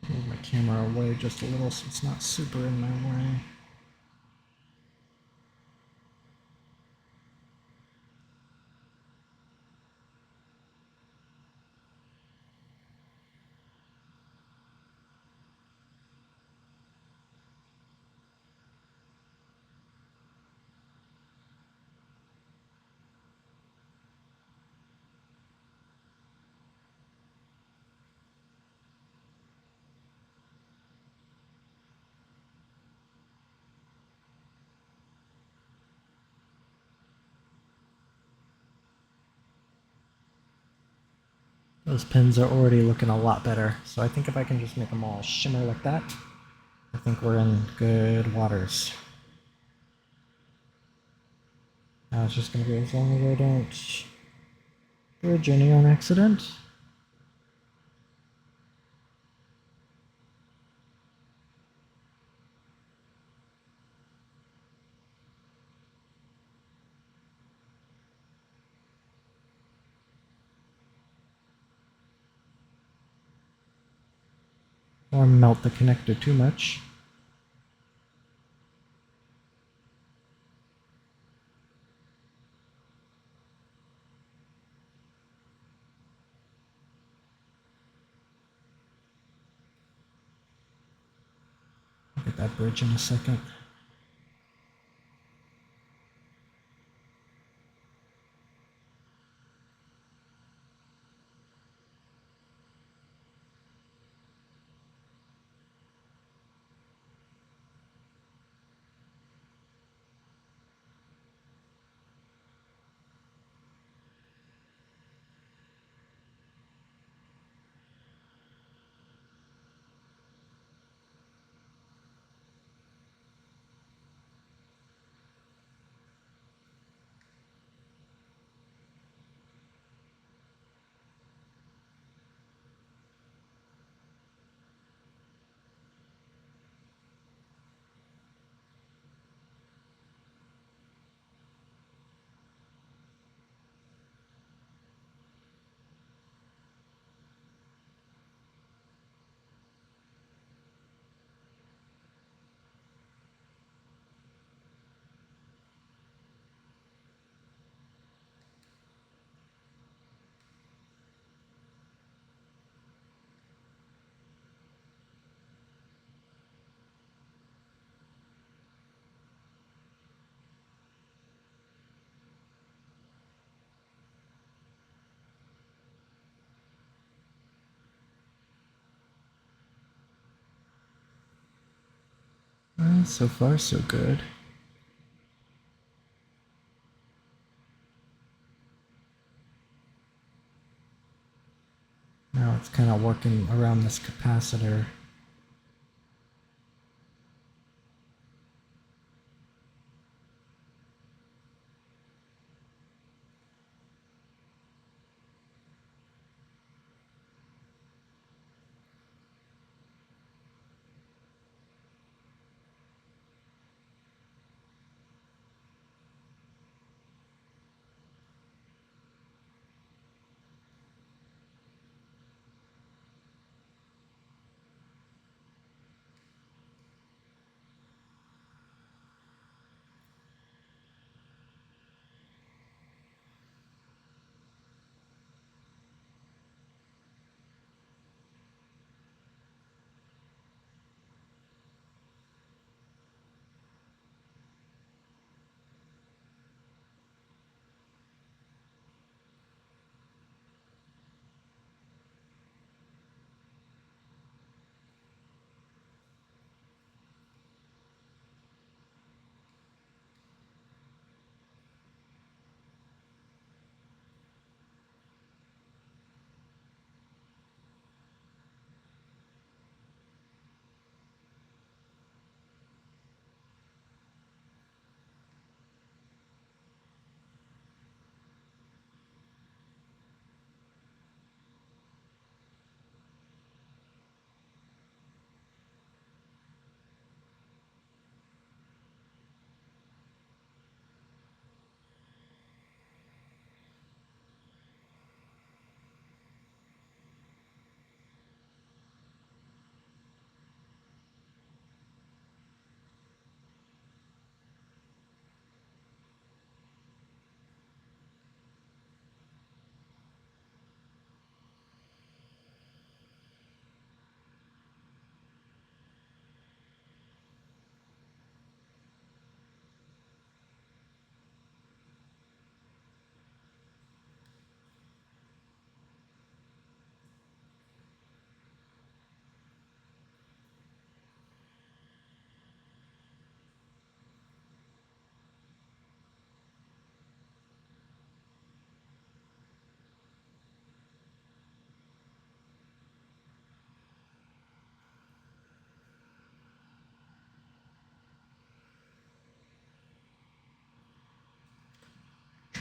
Move my camera away just a little so it's not super in my way. Those pins are already looking a lot better, so I think if I can just make them all shimmer like that, I think we're in good waters. Now it's just gonna be as long as I don't bridge any on accident. Or melt the connector too much. I'll get that bridge in a second. So far, so good. Now it's kind of working around this capacitor.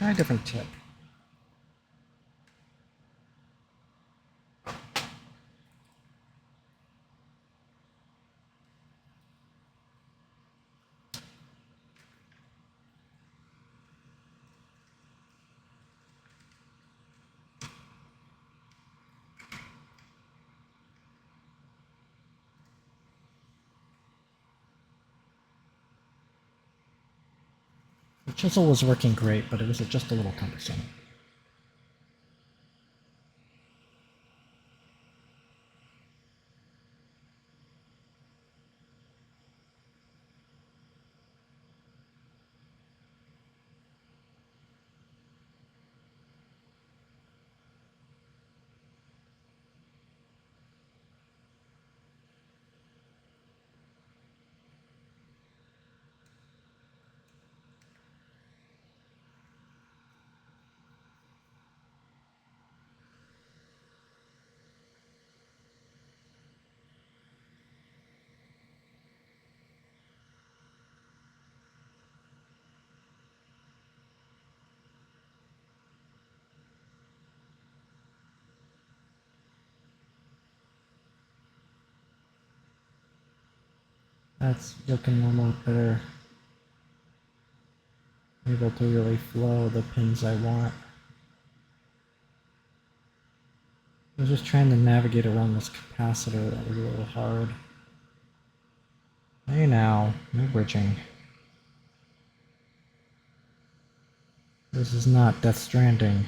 try a different tip. The chisel was working great, but it was just a little cumbersome. That's looking a lot better. I'm able to really flow the pins I want. I was just trying to navigate around this capacitor. That was a little hard. Hey now, no bridging. This is not Death Stranding.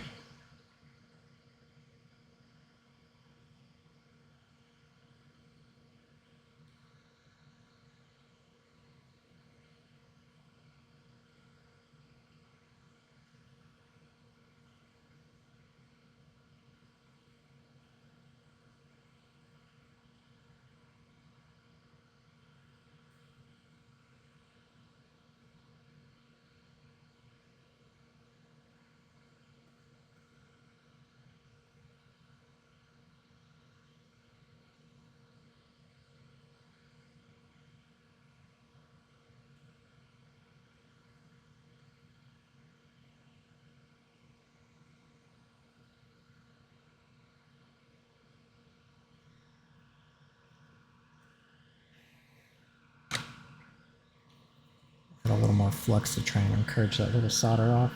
Got a little more flux to try and encourage that little solder off.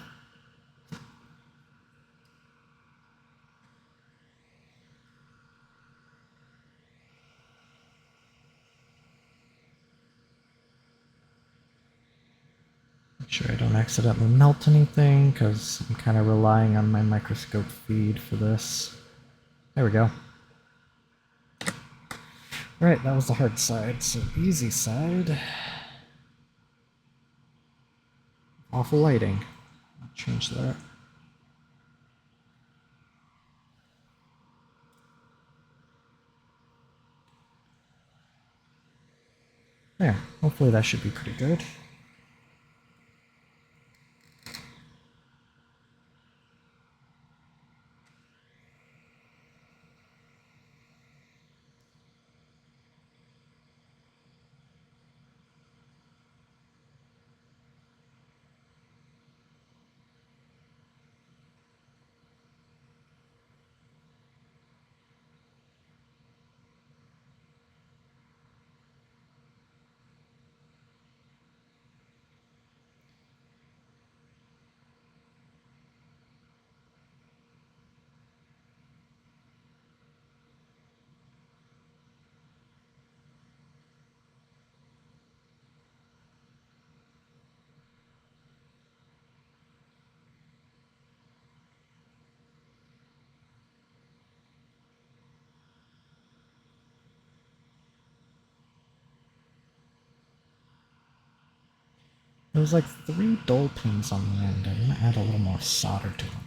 Make sure I don't accidentally melt anything, because I'm kind of relying on my microscope feed for this. There we go. Alright, that was the hard side, so easy side. Awful lighting. I'll change that. There, hopefully that should be pretty good. There's like 3 dull pins on the end. I'm gonna add a little more solder to them.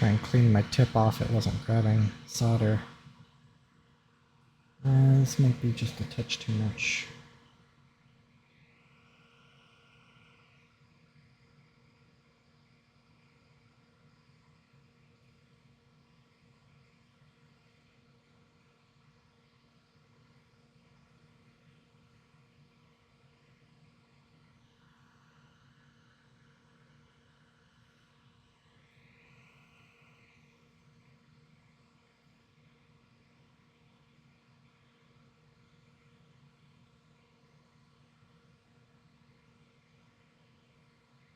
try and clean my tip off, it wasn't grabbing solder. This might be just a touch too much.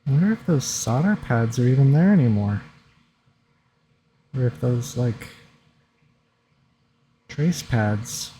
I wonder if those solder pads are even there anymore. Or if those, like, trace pads.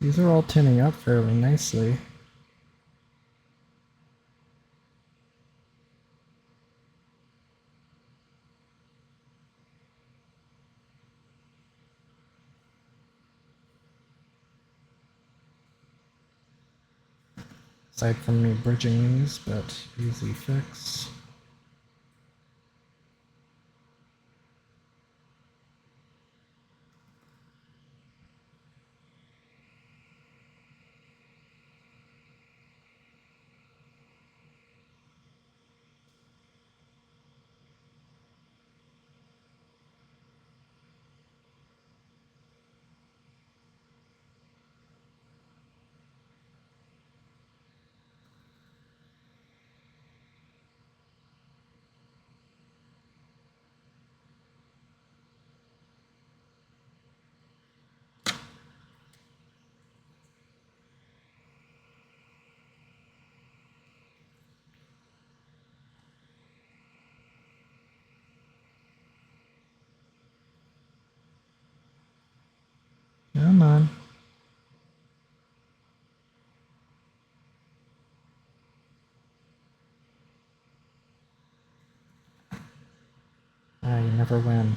These are all tinning up fairly nicely. Aside from me bridging these, but easy fix. Come on. Ah, you never win.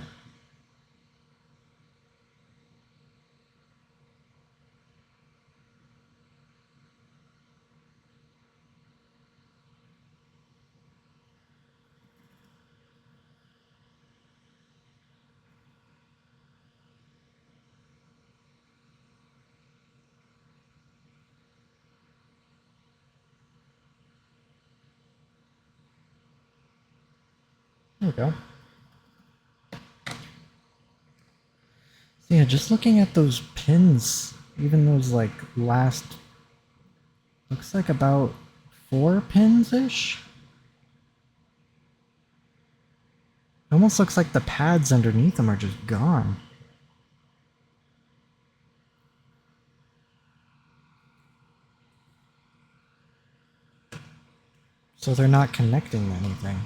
There we go. So yeah, just looking at those pins, even those like last, looks like about 4 pins-ish? Almost looks like the pads underneath them are just gone. So they're not connecting to anything.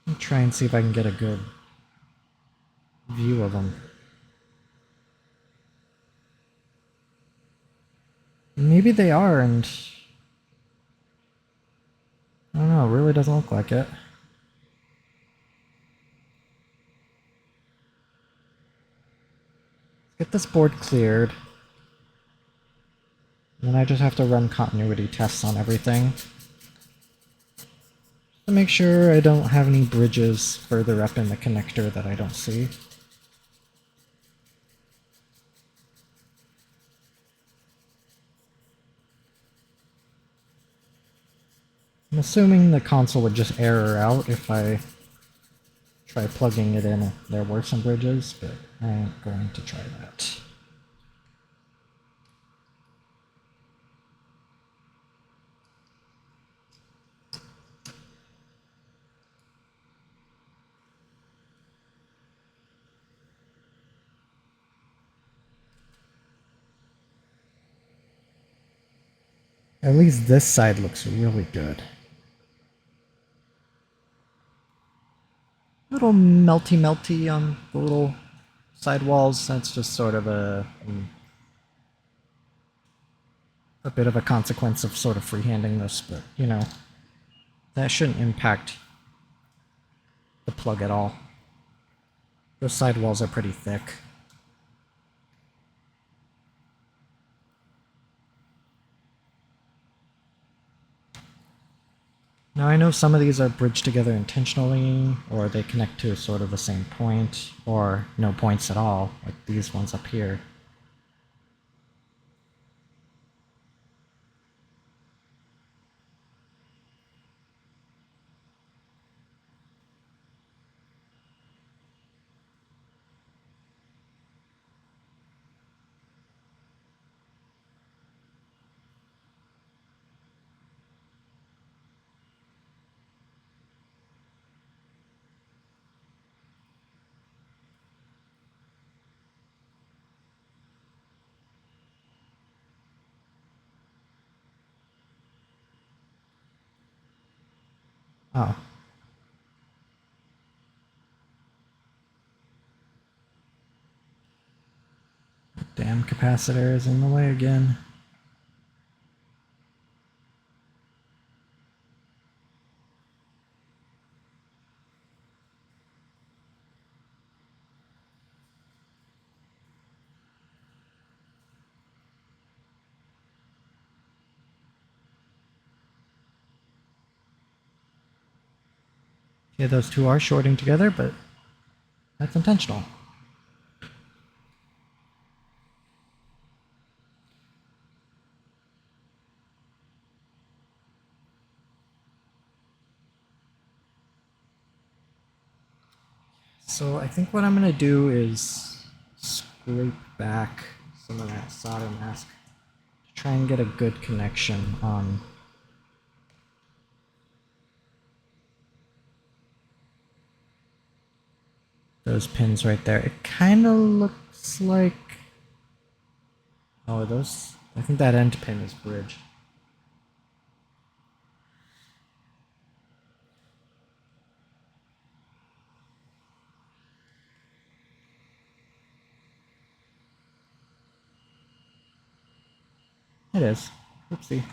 I'll try and see if I can get a good view of them. Maybe they are, and I don't know, it really doesn't look like it. Get this board cleared. And then I just have to run continuity tests on everything. Just to make sure I don't have any bridges further up in the connector that I don't see. I'm assuming the console would just error out if I try plugging it in. There were some bridges, but I ain't going to try that. At least this side looks really good. Little melty on the little side walls. That's just sort of a bit of a consequence of sort of freehanding this, but you know, that shouldn't impact the plug at all. Those side walls are pretty thick. Now I know some of these are bridged together intentionally, or they connect to sort of the same point, or no points at all, like these ones up here. Oh. Damn capacitor is in the way again. Okay, those two are shorting together, but that's intentional. So I think what I'm going to do is scrape back some of that solder mask to try and get a good connection on those pins right there. It kind of looks like... Oh, those... I think that end pin is bridged. It is. Oopsie. See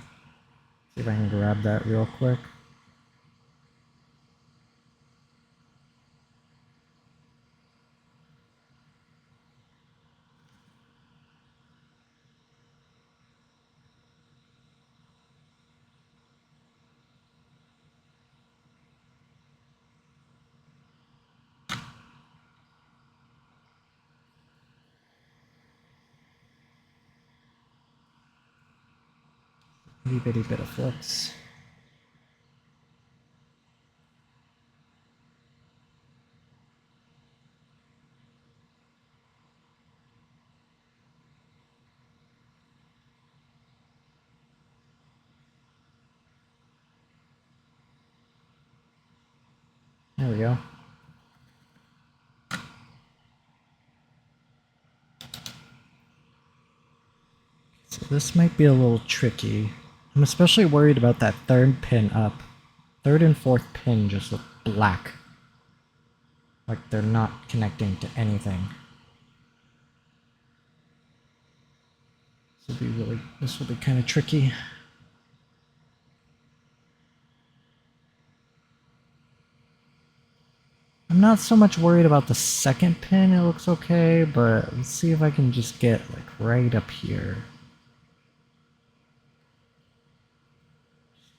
if I can grab that real quick. Itty bitty bit of flux. There we go. So this might be a little tricky. I'm especially worried about that third pin up. Third and fourth pin just look black. Like they're not connecting to anything. This will be kind of tricky. I'm not so much worried about the second pin, it looks okay, but let's see if I can just get like right up here.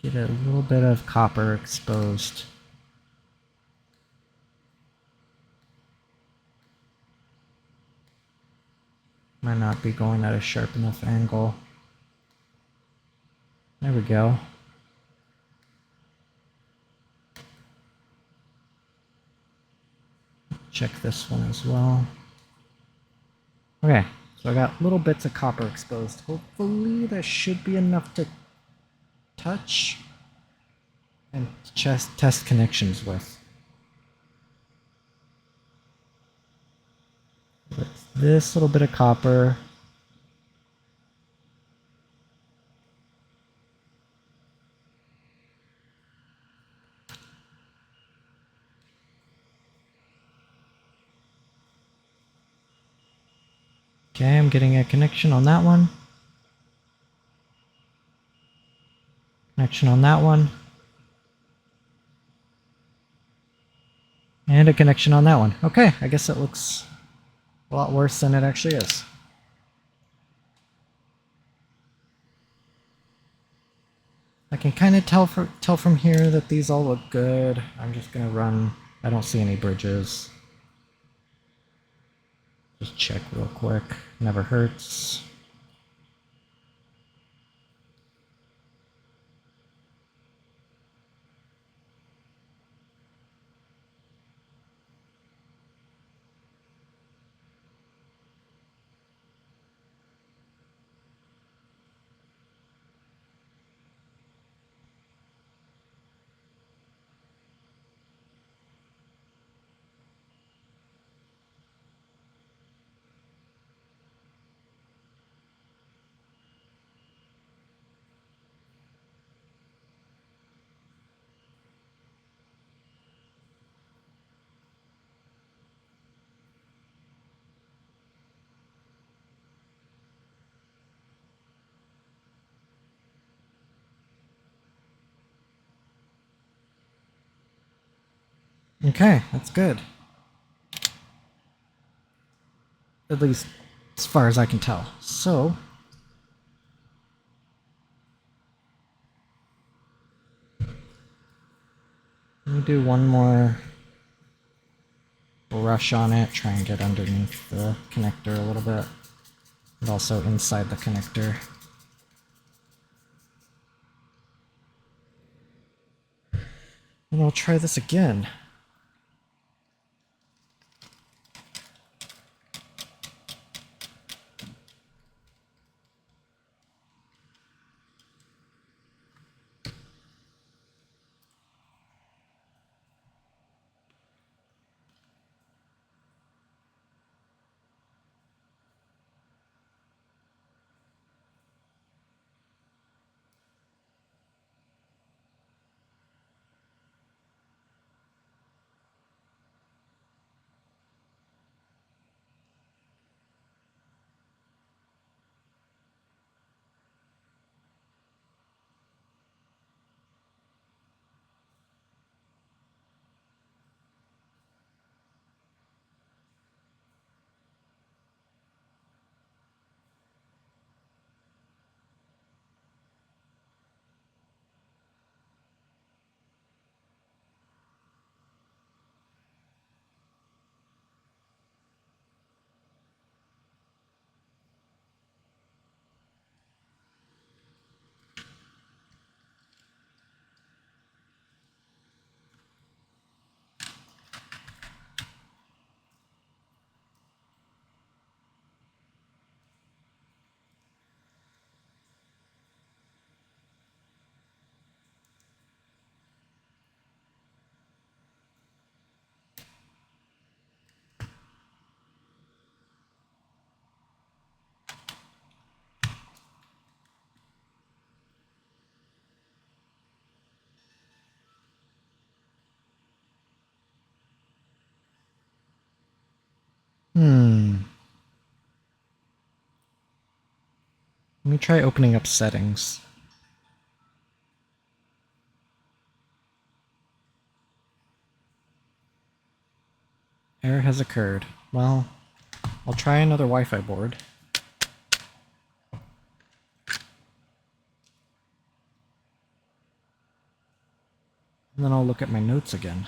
Just get a little bit of copper exposed. Might not be going at a sharp enough angle. There we go. Check this one as well. Okay, so I got little bits of copper exposed. Hopefully that should be enough to touch and test connections with. With this little bit of copper. Okay, I'm getting a connection on that one. Connection on that one. And a connection on that one. Okay, I guess it looks a lot worse than it actually is. I can kind of tell from here that these all look good. I'm just gonna run. I don't see any bridges. Just check real quick. Never hurts. Okay, that's good. At least as far as I can tell. So, let me do one more brush on it, try and get underneath the connector a little bit, and also inside the connector. And I'll try this again. Let me try opening up settings. Error has occurred. Well, I'll try another Wi-Fi board. And then I'll look at my notes again.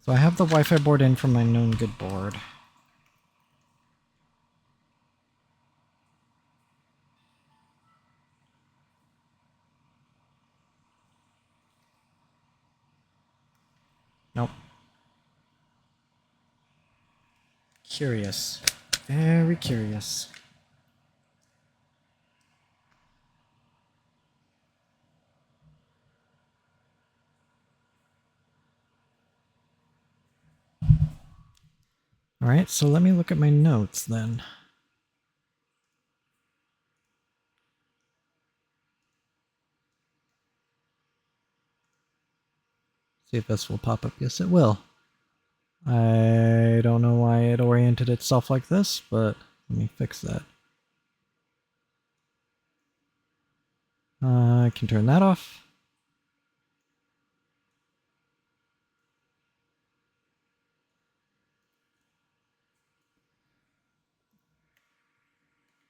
So I have the Wi-Fi board in from my known good board. Nope. Curious. Very curious. Alright, so let me look at my notes then. See if this will pop up. Yes, it will. I don't know why it oriented itself like this, but let me fix that. I can turn that off.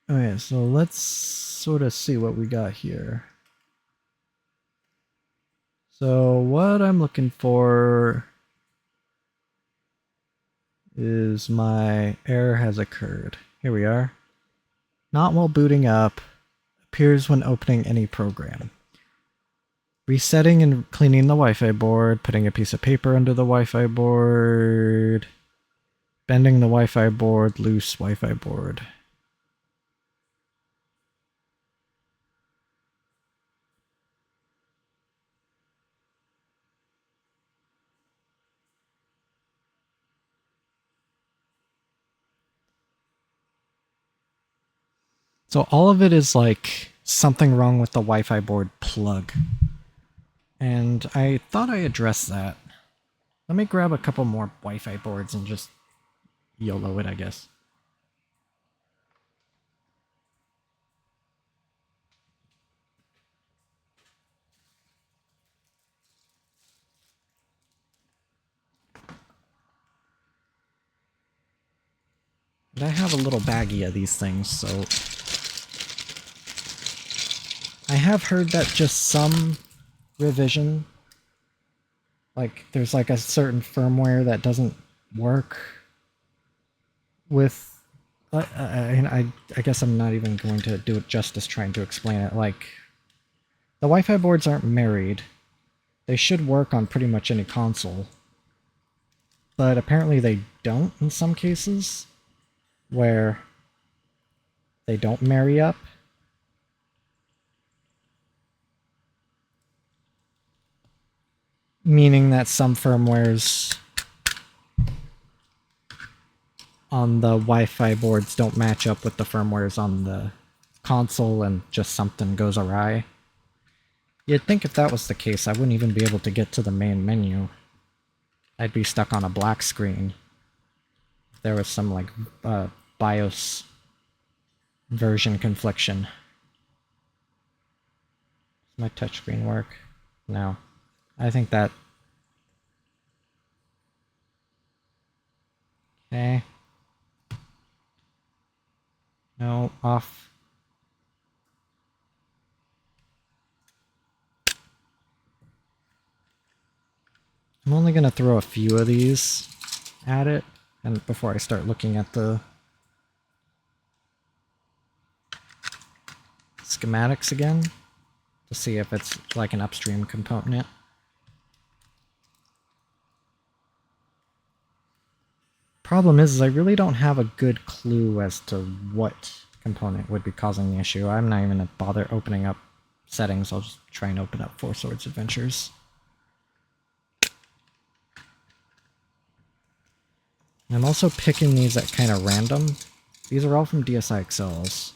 Okay, so let's sort of see what we got here. So what I'm looking for is my error has occurred. Here we are. Not while booting up. Appears when opening any program. Resetting and cleaning the Wi-Fi board. Putting a piece of paper under the Wi-Fi board. Bending the Wi-Fi board. Loose Wi-Fi board. So all of it is like something wrong with the Wi-Fi board plug. And I thought I addressed that. Let me grab a couple more Wi-Fi boards and just YOLO it, I guess. But I have a little baggie of these things, so I have heard that just some revision, like there's like a certain firmware that doesn't work with, I guess I'm not even going to do it justice trying to explain it. Like, the Wi-Fi boards aren't married. They should work on pretty much any console. But apparently they don't in some cases, where they don't marry up. Meaning that some firmwares on the Wi-Fi boards don't match up with the firmwares on the console and just something goes awry. You'd think if that was the case, I wouldn't even be able to get to the main menu. I'd be stuck on a black screen. There was some, like, BIOS version confliction. Does my touchscreen work? No. I think that... Okay. No, off. I'm only going to throw a few of these at it, and before I start looking at the schematics again, to see if it's like an upstream component. Problem is I really don't have a good clue as to what component would be causing the issue. I'm not even going to bother opening up settings. I'll just try and open up Four Swords Adventures. I'm also picking these at kind of random. These are all from DSi XLs.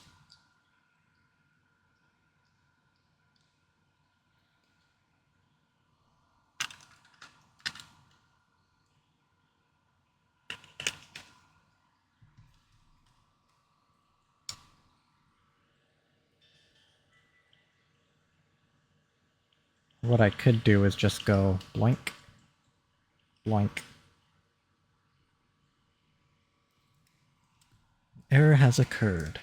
What I could do is just go blank, blank. Error has occurred.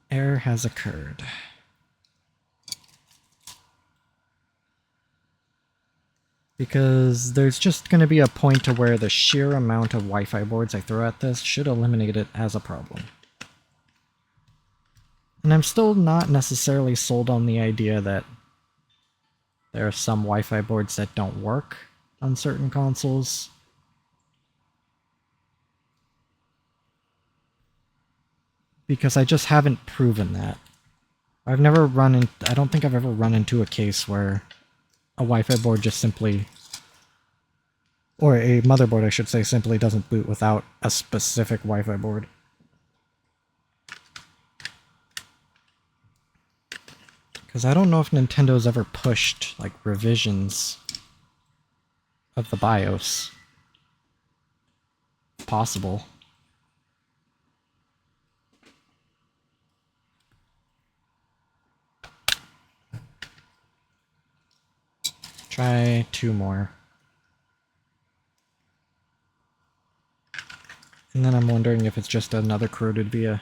Error has occurred. Because there's just going to be a point to where the sheer amount of Wi-Fi boards I throw at this should eliminate it as a problem. And I'm still not necessarily sold on the idea that there are some Wi-Fi boards that don't work on certain consoles. Because I just haven't proven that. I don't think I've ever run into a case where a Wi-Fi board just simply or a motherboard, I should say, simply doesn't boot without a specific Wi-Fi board. Because I don't know if Nintendo's ever pushed, like, revisions of the BIOS. Possible. Try 2 more. And then I'm wondering if it's just another corroded via.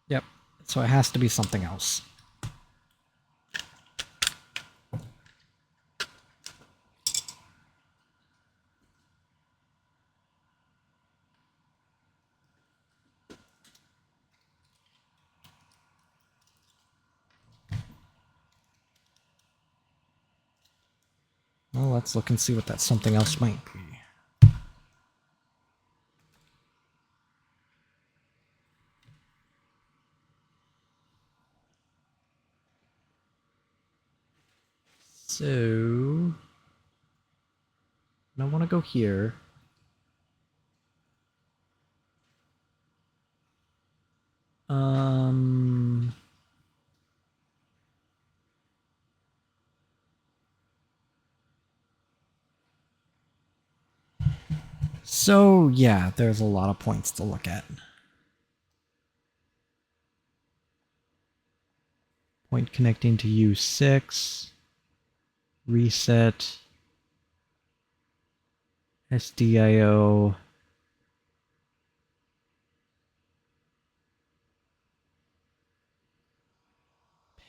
Yep, so it has to be something else. Well, let's look and see what that something else might be. So, I want to go here. So, yeah, there's a lot of points to look at. Point connecting to U6. Reset. SDIO.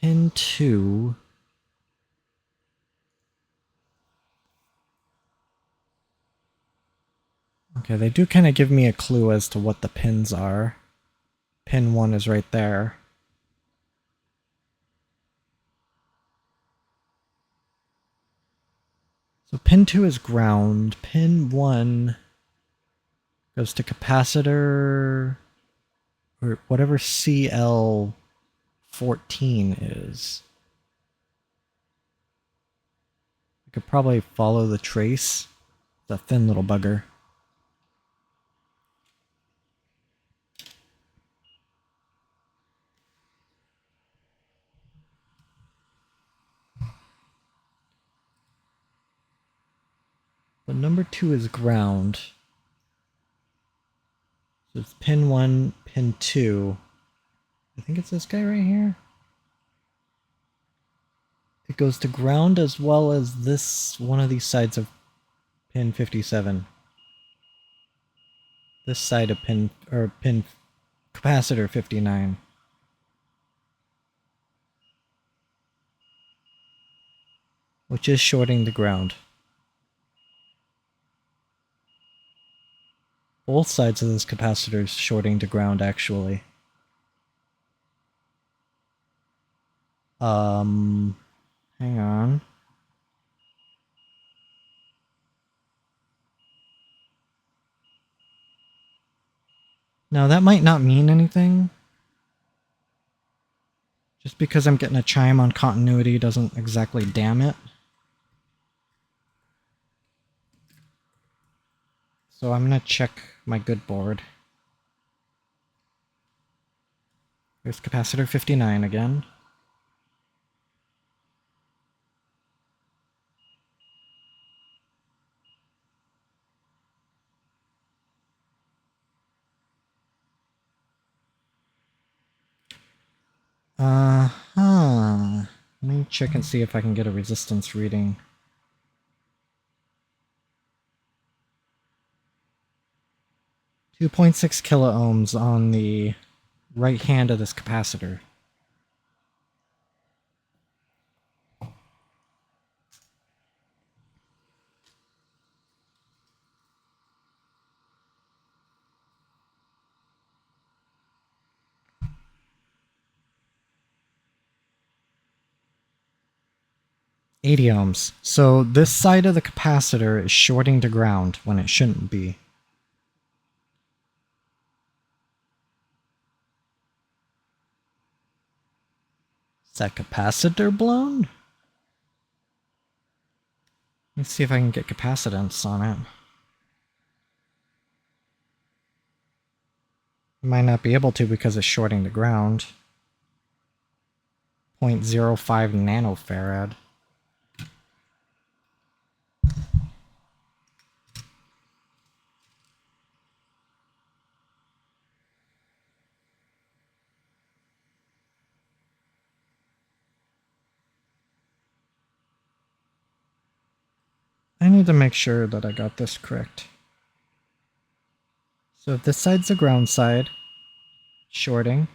Pin 2. Okay, they do kind of give me a clue as to what the pins are. Pin 1 is right there. So pin 2 is ground. Pin 1 goes to capacitor, or whatever CL14 is. I could probably follow the trace. It's a thin little bugger. But number 2 is ground. So it's pin 1, pin 2. I think it's this guy right here. It goes to ground as well as this one of these sides of pin 57. This side of pin capacitor 59. Which is shorting the ground. Both sides of this capacitor is shorting to ground, actually. Hang on. Now, that might not mean anything. Just because I'm getting a chime on continuity doesn't exactly damn it. So I'm gonna check my good board. Here's capacitor 59 again. Let me check and see if I can get a resistance reading. 2.6 kiloohms on the right hand of this capacitor. $80 ohms. So this side of the capacitor is shorting to ground when it shouldn't be. Is that capacitor blown? Let's see if I can get capacitance on it. Might not be able to because it's shorting to ground. 0.05 nanofarad. I need to make sure that I got this correct. So if this side's the ground side, shorting.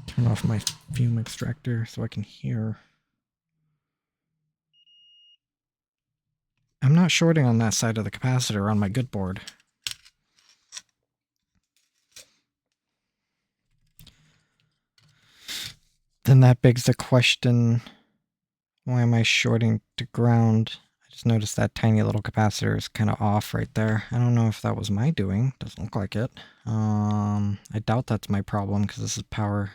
Turn off my fume extractor so I can hear. I'm not shorting on that side of the capacitor on my good board. Then that begs the question, why am I shorting to ground? I just noticed that tiny little capacitor is kind of off right there. I don't know if that was my doing. Doesn't look like it. I doubt that's my problem because this is power.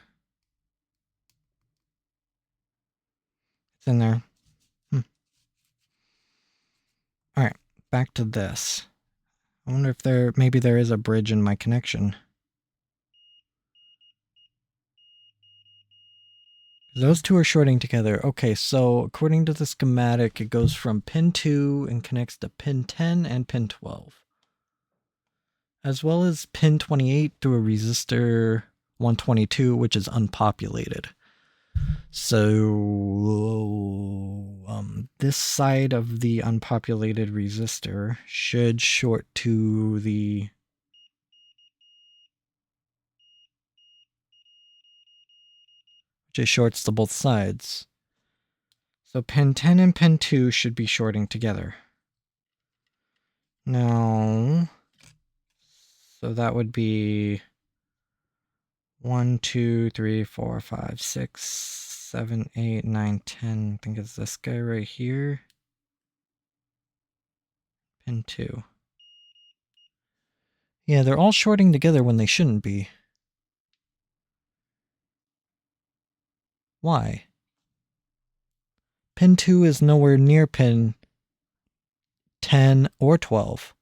It's in there. Alright, back to this. I wonder if maybe there is a bridge in my connection. Those two are shorting together. Okay, so according to the schematic, it goes from pin 2 and connects to pin 10 and pin 12. As well as pin 28 through a resistor 122, which is unpopulated. So this side of the unpopulated resistor should short to the which shorts to both sides. So pin 10 and pin 2 should be shorting together. Now, so that would be 1, 2, 3, 4, 5, 6, 7, 8, 9, 10. I think it's this guy right here. Pin 2. Yeah, they're all shorting together when they shouldn't be. Why? Pin 2 is nowhere near pin 10 or 12.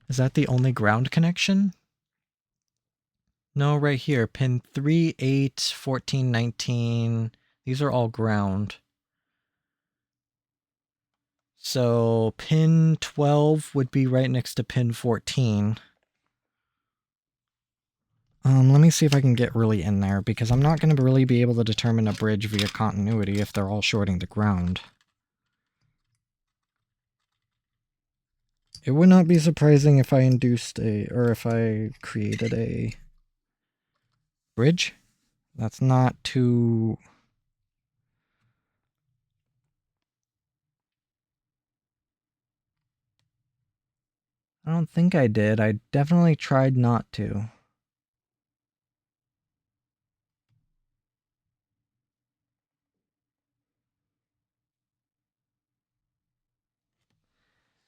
Is that the only ground connection? No, right here. Pin 3, 8, 14, 19. These are all ground. So pin 12 would be right next to pin 14. Let me see if I can get really in there, because I'm not going to really be able to determine a bridge via continuity if they're all shorting the ground. It would not be surprising if I if I created a bridge. That's not too... I don't think I did. I definitely tried not to.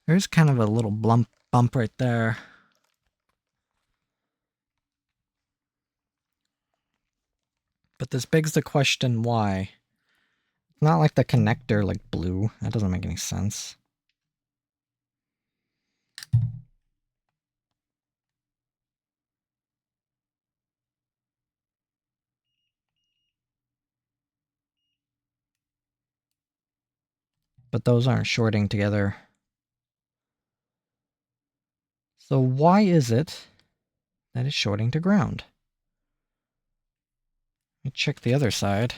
There's kind of a little bump right there. But this begs the question, why? It's not like the connector, like blue. That doesn't make any sense. But those aren't shorting together. So why is it that it's shorting to ground? Let me check the other side.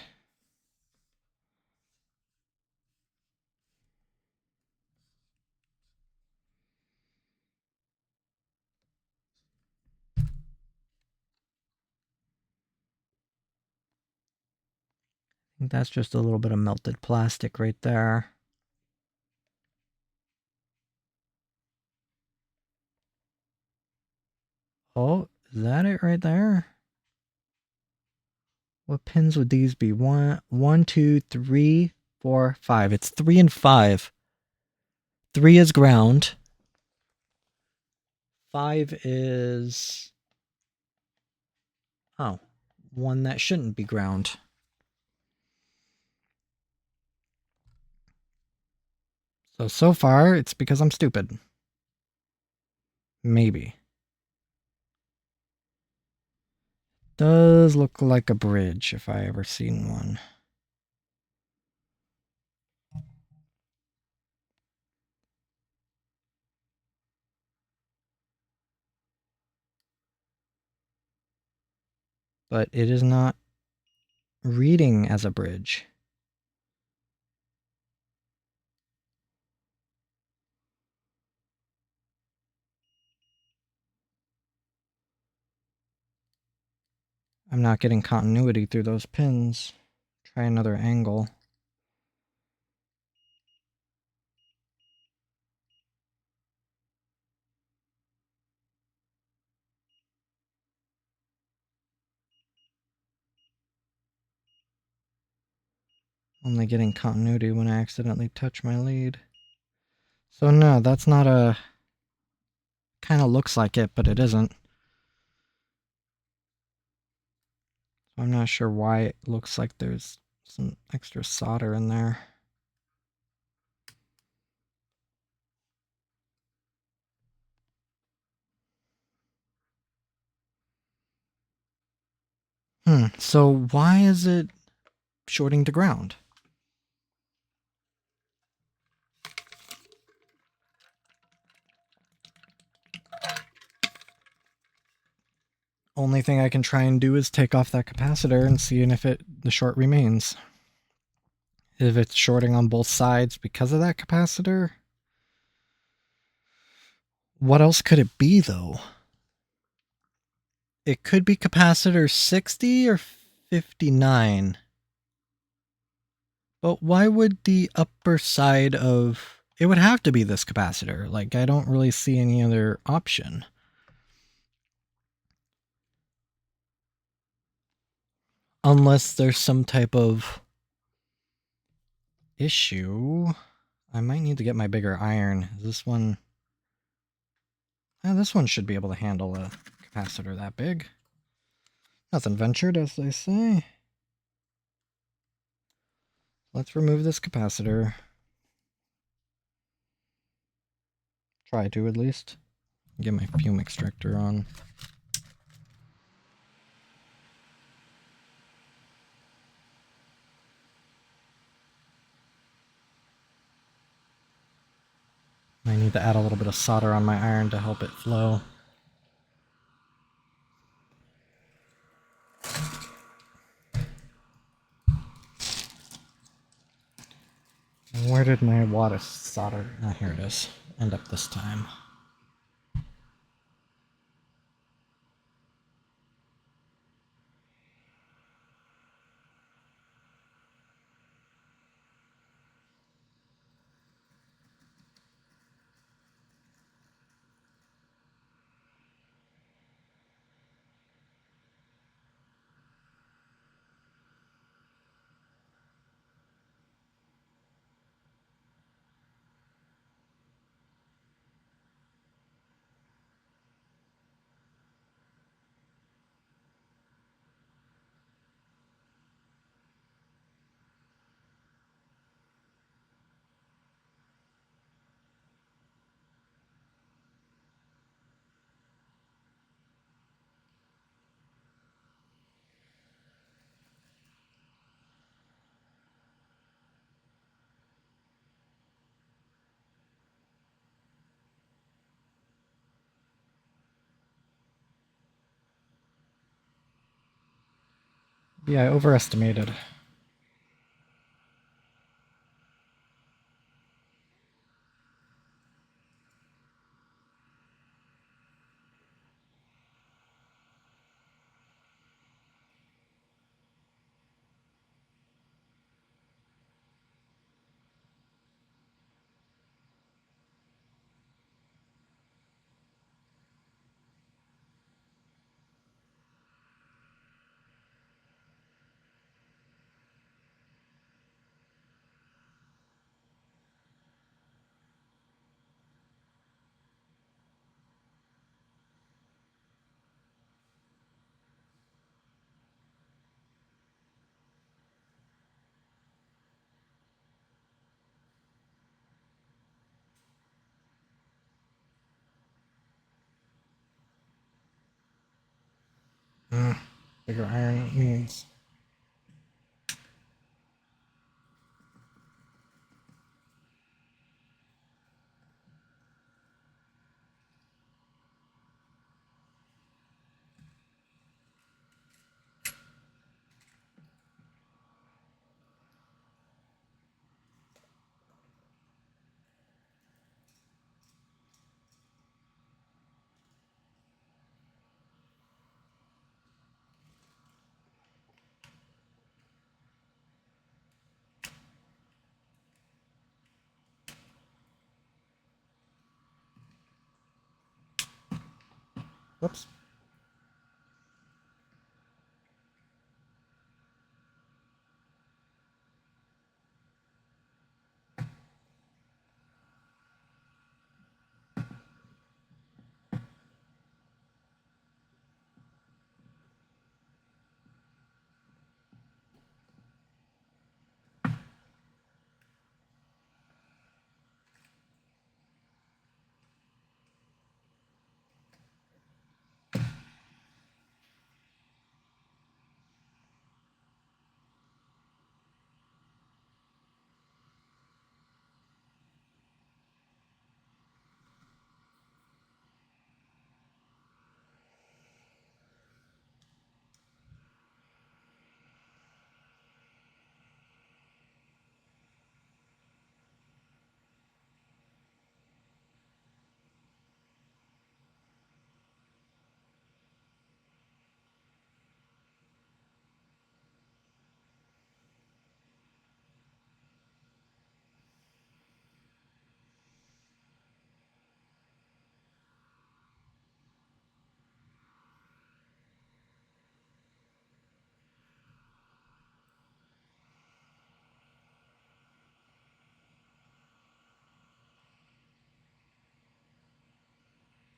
I think that's just a little bit of melted plastic right there. Oh, is that it right there? What pins would these be? 1, 2, 3, 4, 5. It's 3 and 5. 3 is ground. 5 is... oh, one that shouldn't be ground. So far, it's because I'm stupid. Maybe. Does look like a bridge, if I ever seen one. But it is not reading as a bridge. I'm not getting continuity through those pins. Try another angle. Only getting continuity when I accidentally touch my lead. So no, that's not a... kind of looks like it, but it isn't. I'm not sure why it looks like there's some extra solder in there. So why is it shorting to ground? Only thing I can try and do is take off that capacitor and see if the short remains. If it's shorting on both sides because of that capacitor, what else could it be though? It could be capacitor 60 or 59. But why would the upper side of... it would have to be this capacitor. Like, I don't really see any other option. Unless there's some type of issue. I might need to get my bigger iron. This one... this one should be able to handle a capacitor that big. Nothing ventured, as they say. Let's remove this capacitor. Try to, at least. Get my fume extractor on. I need to add a little bit of solder on my iron to help it flow. Where did my wad of solder... ah, here it is. End up this time. Yeah, I overestimated. Bigger iron means... Whoops.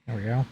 There we go.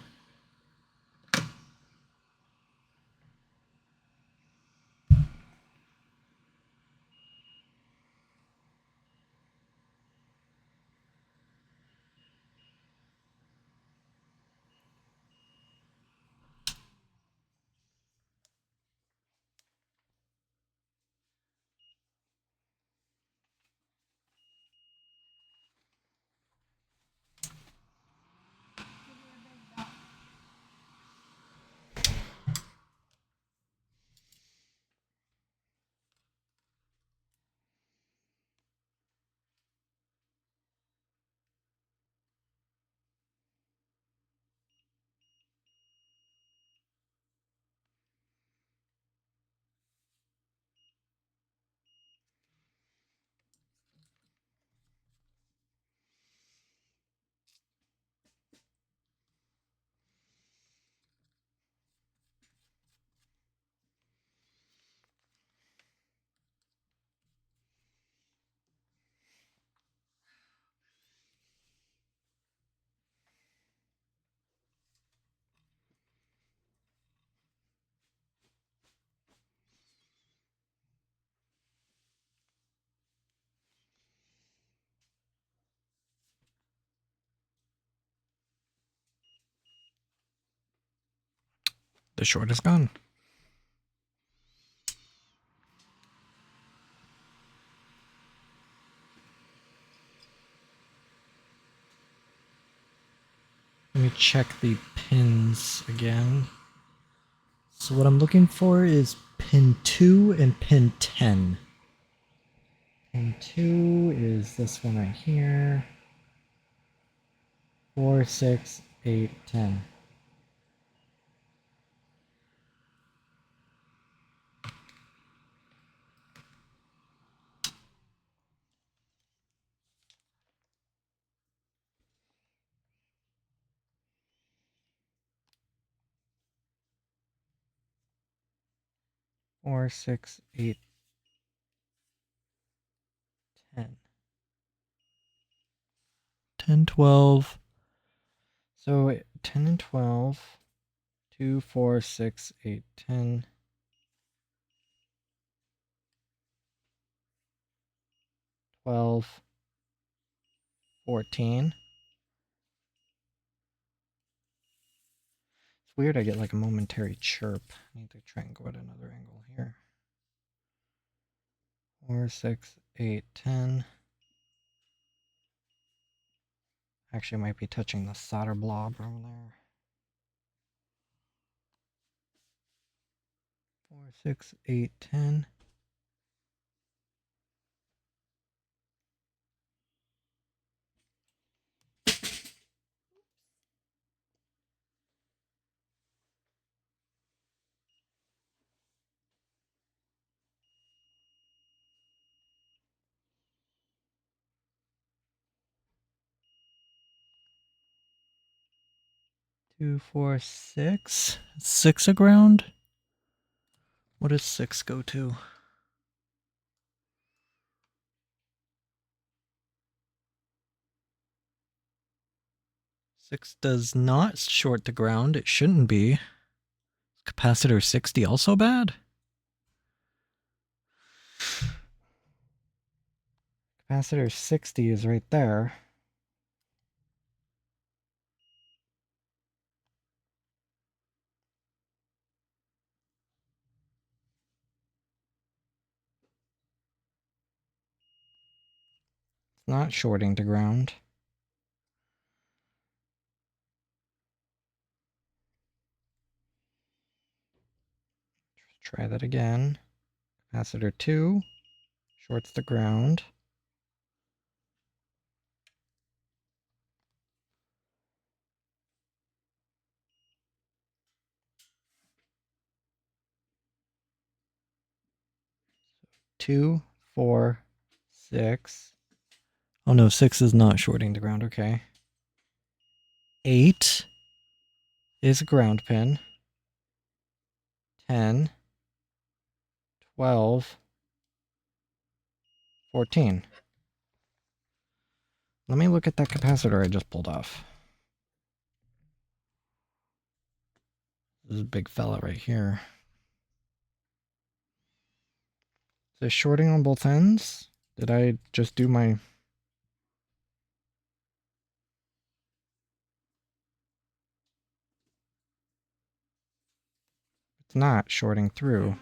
The short is gone. Let me check the pins again. So what I'm looking for is pin 2 and pin 10. Pin 2 is this one right here. 4, 6, 8, 10. Four, 6, 8, 10. 10, 12. So 10 and 12. 2, 4, 6, 8, 10. 12. 14. It's weird I get like a momentary chirp. I need to try and go at another angle here. 4, 6, 8, 10. Actually, I might be touching the solder blob over there. 4, 6, 8, 10. Two, 4, 6. 6 a ground? What does 6 go to? 6 does not short the ground. It shouldn't be. Capacitor 60 also bad? Capacitor 60 is right there. It's not shorting to ground. Try that again. Capacitor 2 shorts the ground. Two, 4, 6. Oh no, 6 is not shorting the ground. Okay. 8 is a ground pin. 10, 12, 14. Let me look at that capacitor I just pulled off. This is a big fella right here. Is it shorting on both ends? Did I just do my... It's not shorting through.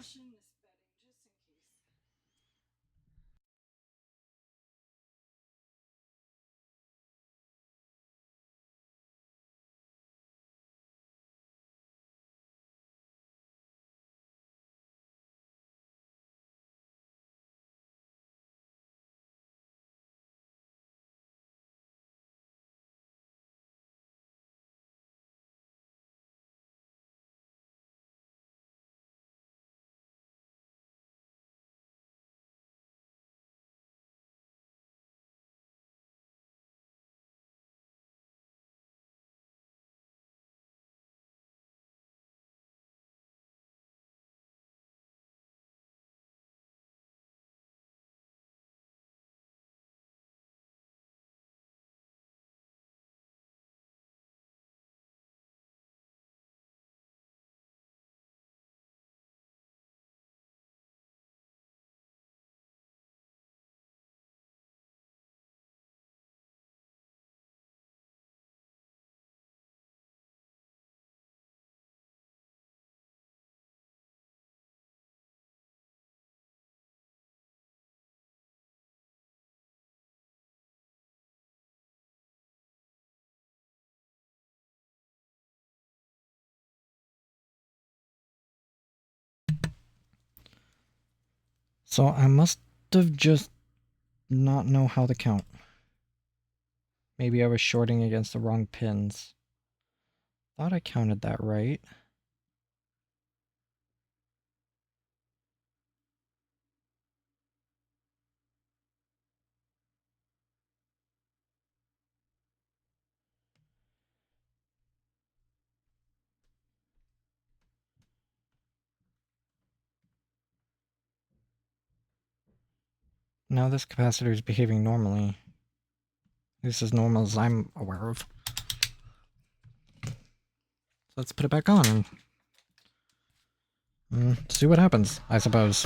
So I must have just not know how to count. Maybe I was shorting against the wrong pins. Thought I counted that right. Now this capacitor is behaving normally. This is normal as I'm aware of. So let's put it back on and see what happens, I suppose.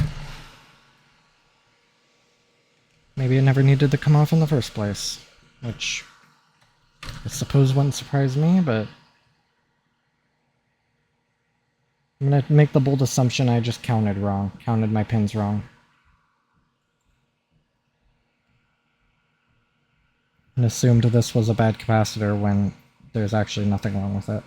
Maybe it never needed to come off in the first place, which I suppose wouldn't surprise me, but I'm gonna make the bold assumption I just counted my pins wrong. And assumed this was a bad capacitor when there's actually nothing wrong with it.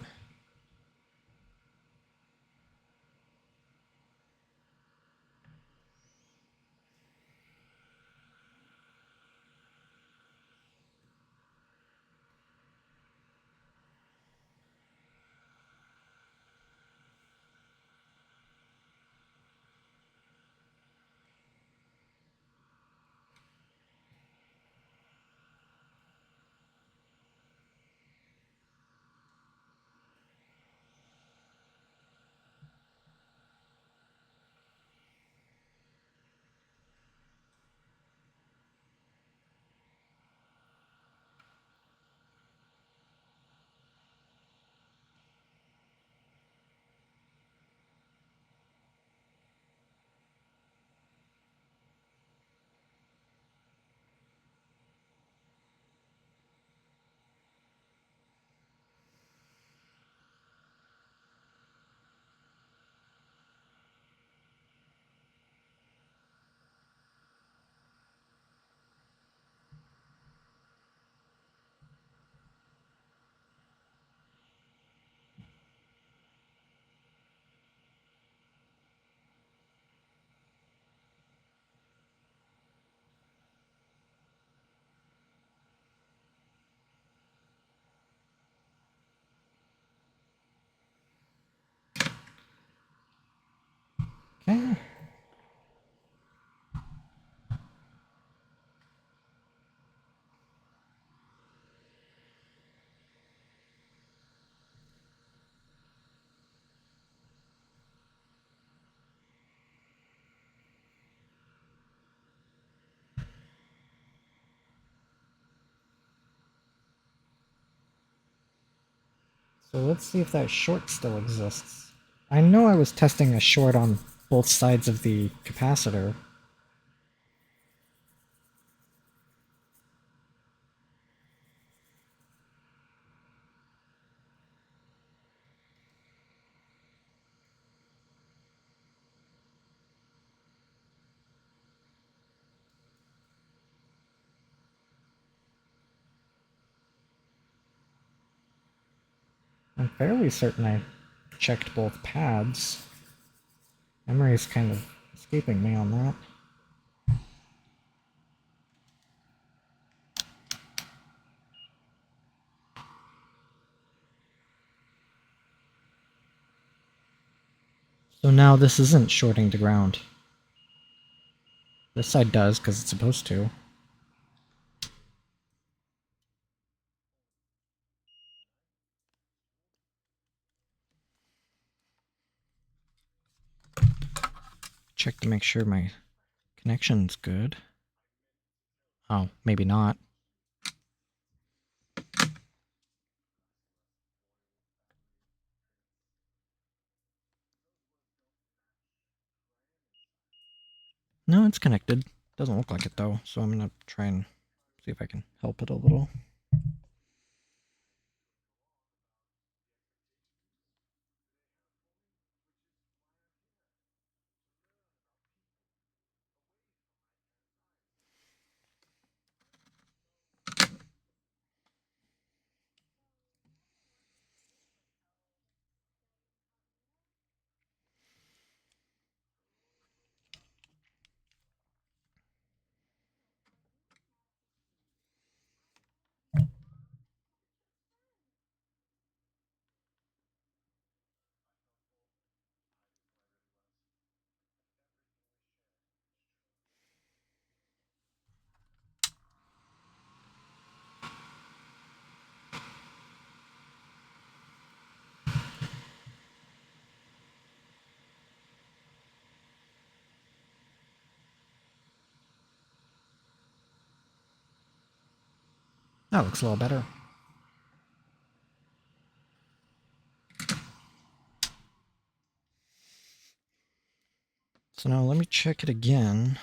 Okay. So let's see if that short still exists. I know I was testing a short on both sides of the capacitor. I'm fairly certain I checked both pads. Memory's kind of escaping me on that. So now this isn't shorting to ground. This side does, because it's supposed to. Check to make sure my connection's good. Oh, maybe not. No, it's connected. Doesn't look like it though, so I'm gonna try and see if I can help it a little. That looks a little better. So now let me check it again.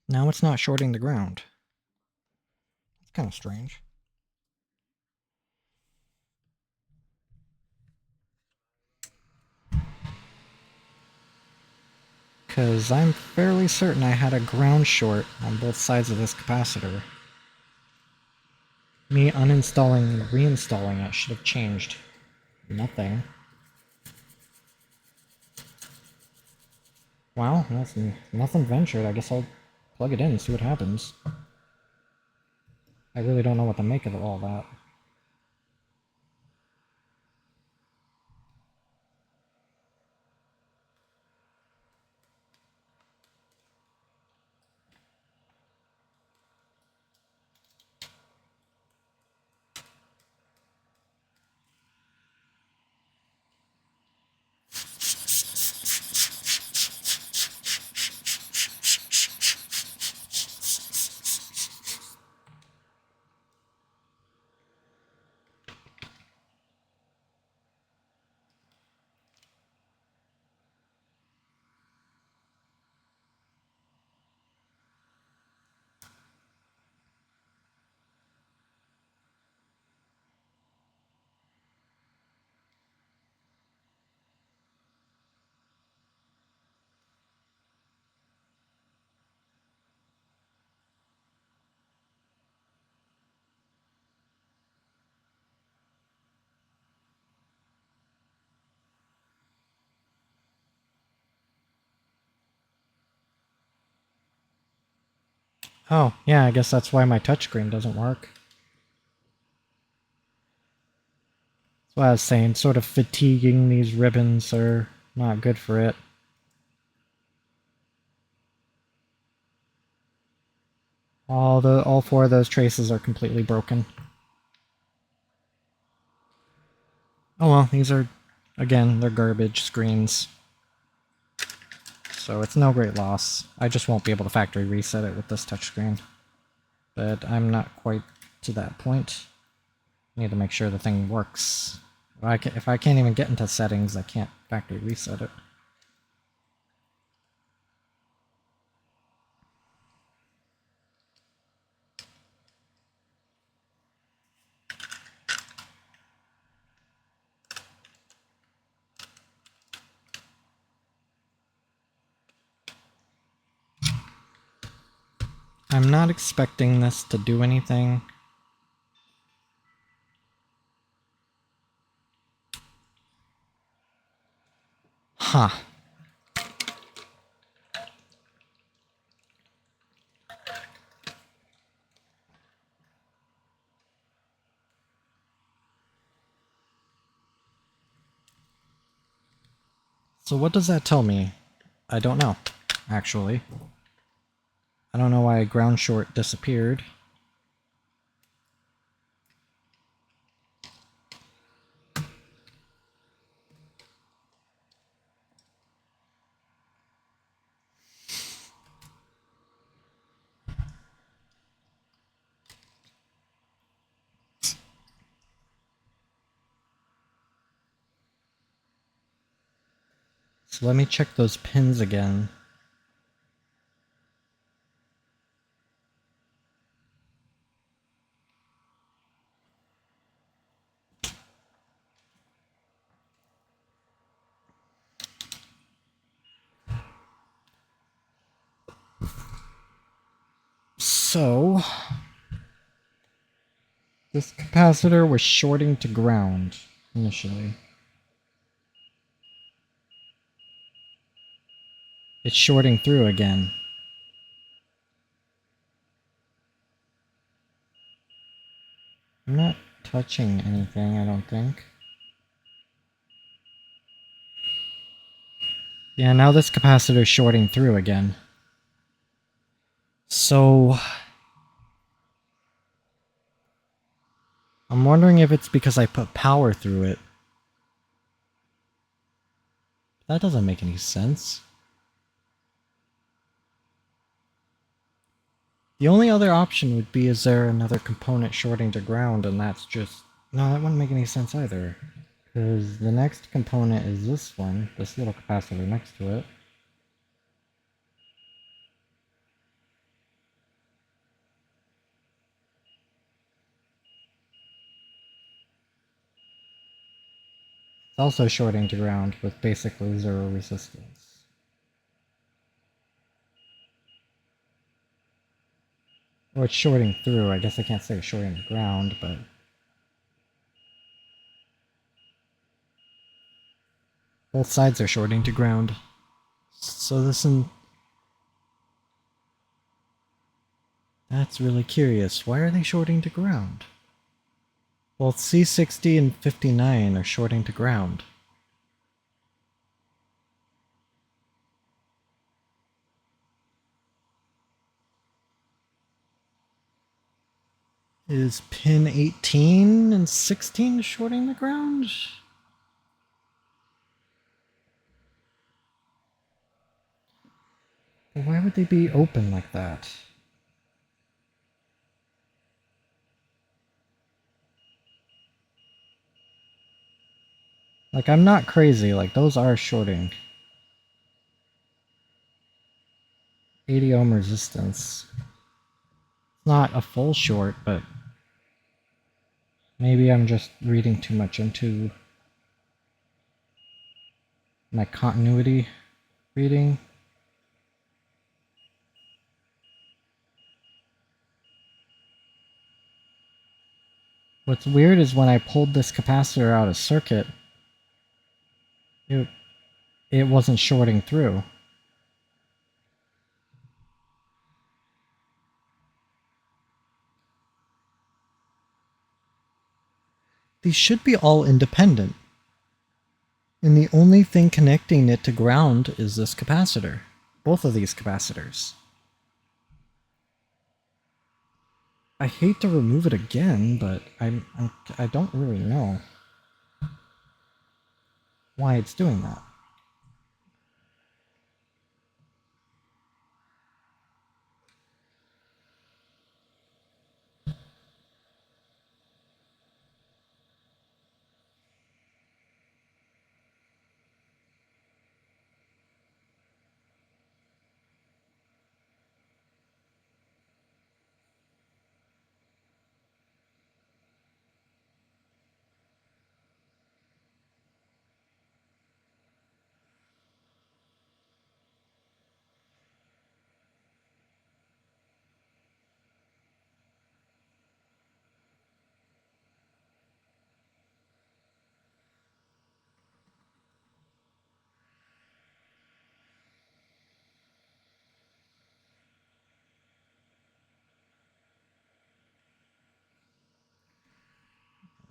Now it's not shorting the ground. It's kind of strange. Because I'm fairly certain I had a ground short on both sides of this capacitor. Me uninstalling and reinstalling it should have changed nothing. Wow, nothing ventured. I guess I'll plug it in and see what happens. I really don't know what to make of all that. Oh, yeah, I guess that's why my touchscreen doesn't work. That's what I was saying, sort of fatiguing these ribbons are not good for it. All four of those traces are completely broken. Oh well, these are, again, they're garbage screens. So it's no great loss. I just won't be able to factory reset it with this touchscreen. But I'm not quite to that point. I need to make sure the thing works. If I can't even get into settings, I can't factory reset it. I'm not expecting this to do anything. Huh. So what does that tell me? I don't know, actually. I don't know why ground short disappeared. So let me check those pins again. So this capacitor was shorting to ground initially. It's shorting through again. I'm not touching anything, I don't think. Yeah, now this capacitor is shorting through again. So I'm wondering if it's because I put power through it. That doesn't make any sense. The only other option would be, is there another component shorting to ground, and that's just... No, that wouldn't make any sense either. Because the next component is this one, this little capacitor next to it. It's also shorting to ground with basically zero resistance. Or it's shorting through. I guess I can't say shorting to ground, but... both sides are shorting to ground. So this and... that's really curious. Why are they shorting to ground? Both C60 and 59 are shorting to ground. Is pin 18 and 16 shorting the ground? Why would they be open like that? Like, I'm not crazy, like, those are shorting. 80 ohm resistance. It's not a full short, but maybe I'm just reading too much into my continuity reading. What's weird is when I pulled this capacitor out of circuit, it wasn't shorting through. These should be all independent. And the only thing connecting it to ground is this capacitor. Both of these capacitors. I hate to remove it again, but I don't really know why it's doing that.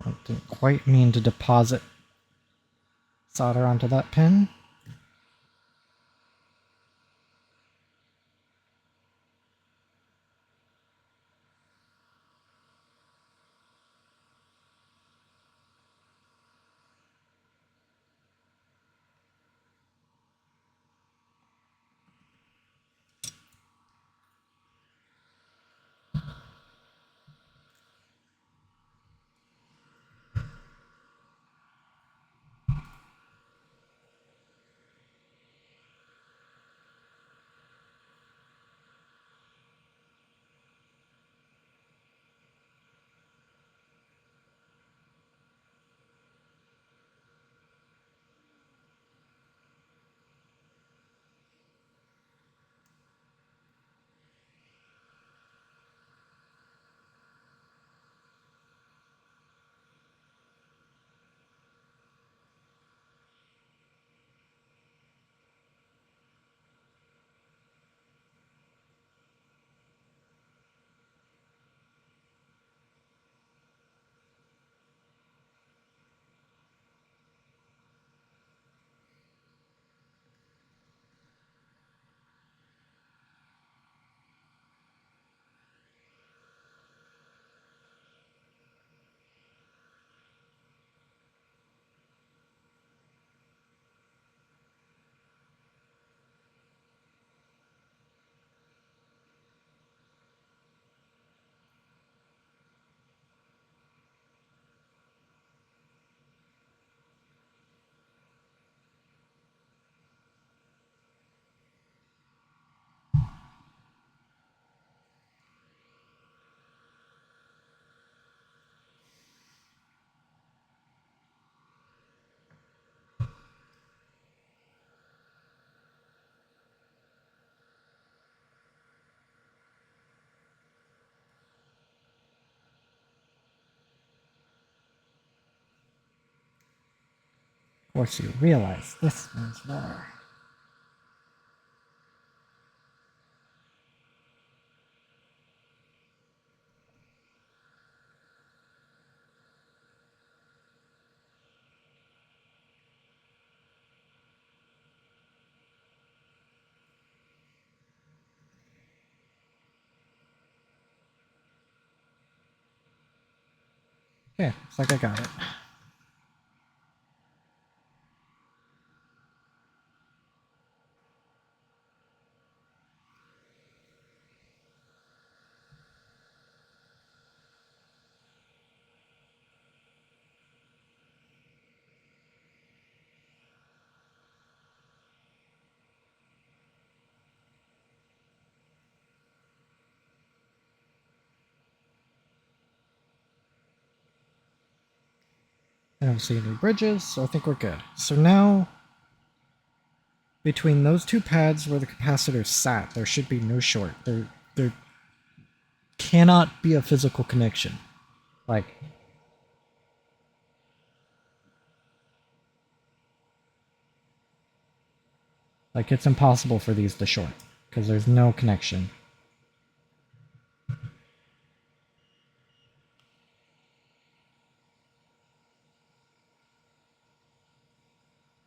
I didn't quite mean to deposit solder onto that pin. course you realize this means more. Okay, looks like I got it. I don't see any bridges, so I think we're good. So now, between those two pads where the capacitor sat, there should be no short. There cannot be a physical connection. Like, it's impossible for these to short, because there's no connection.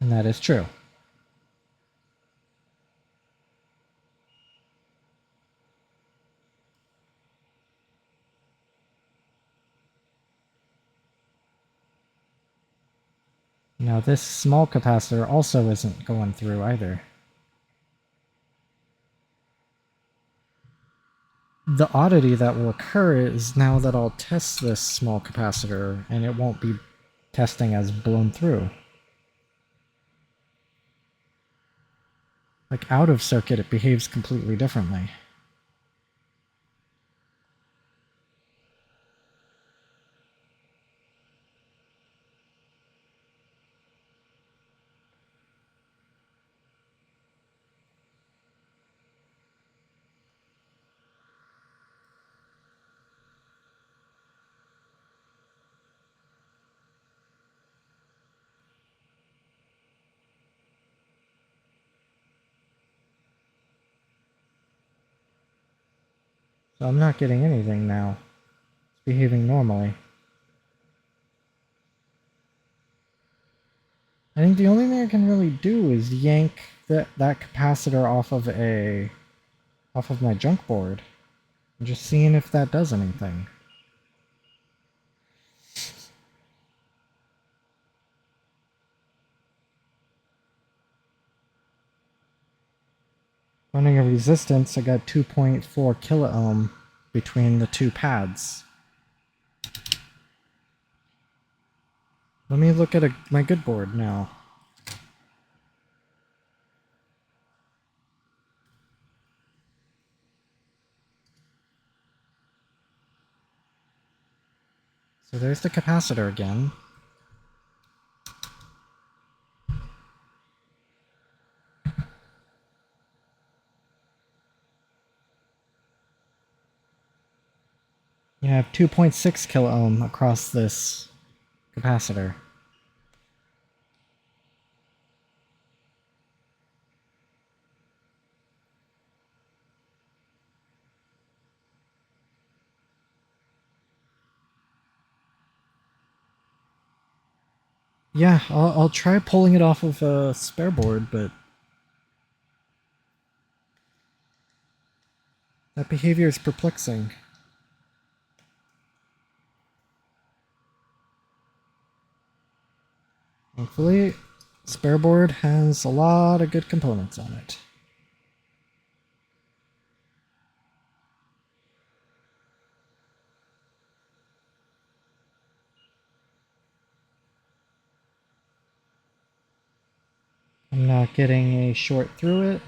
And that is true. Now this small capacitor also isn't going through either. The oddity that will occur is now that I'll test this small capacitor and it won't be testing as blown through. Like out of circuit it behaves completely differently. So I'm not getting anything now. It's behaving normally. I think the only thing I can really do is yank that capacitor off of my junk board. I'm just seeing if that does anything. Running a resistance, I got 2.4 kiloohm between the two pads. Let me look at my good board now. So there's the capacitor again. You have 2.6 kiloohm across this capacitor. Yeah, I'll try pulling it off of a spare board, but that behavior is perplexing. Thankfully, spare board has a lot of good components on it. I'm not getting a short through it.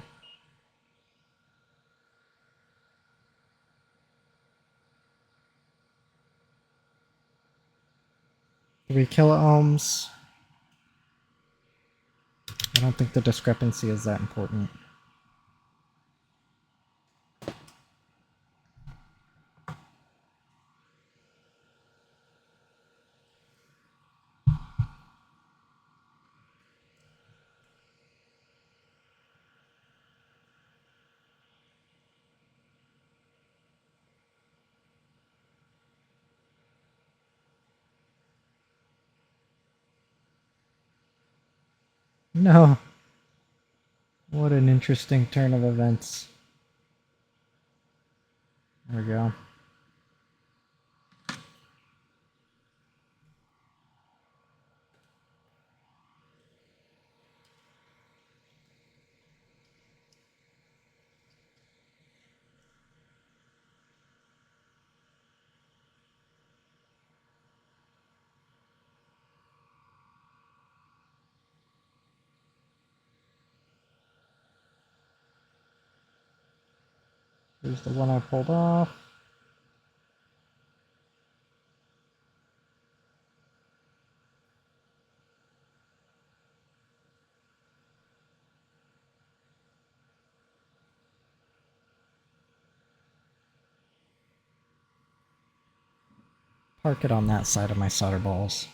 Three kiloohms. I don't think the discrepancy is that important. No. What an interesting turn of events. There we go. Here's the one I pulled off. Park it on that side of my solder balls.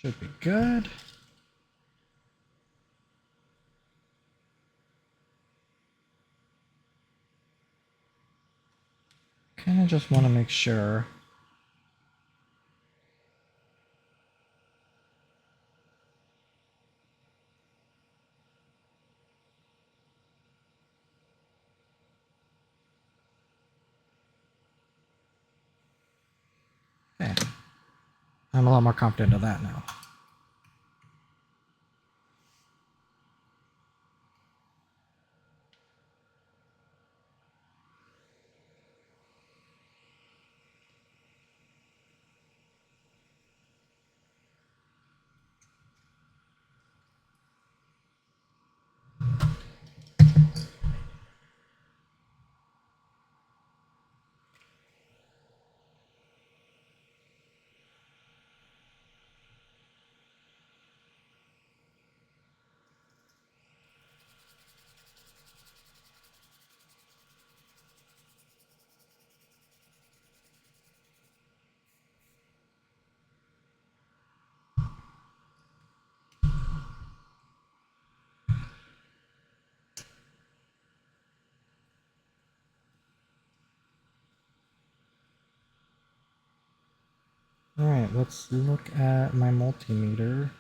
Should be good. Kind of just want to make sure. Okay. I'm a lot more confident of that now. All right, let's look at my multimeter.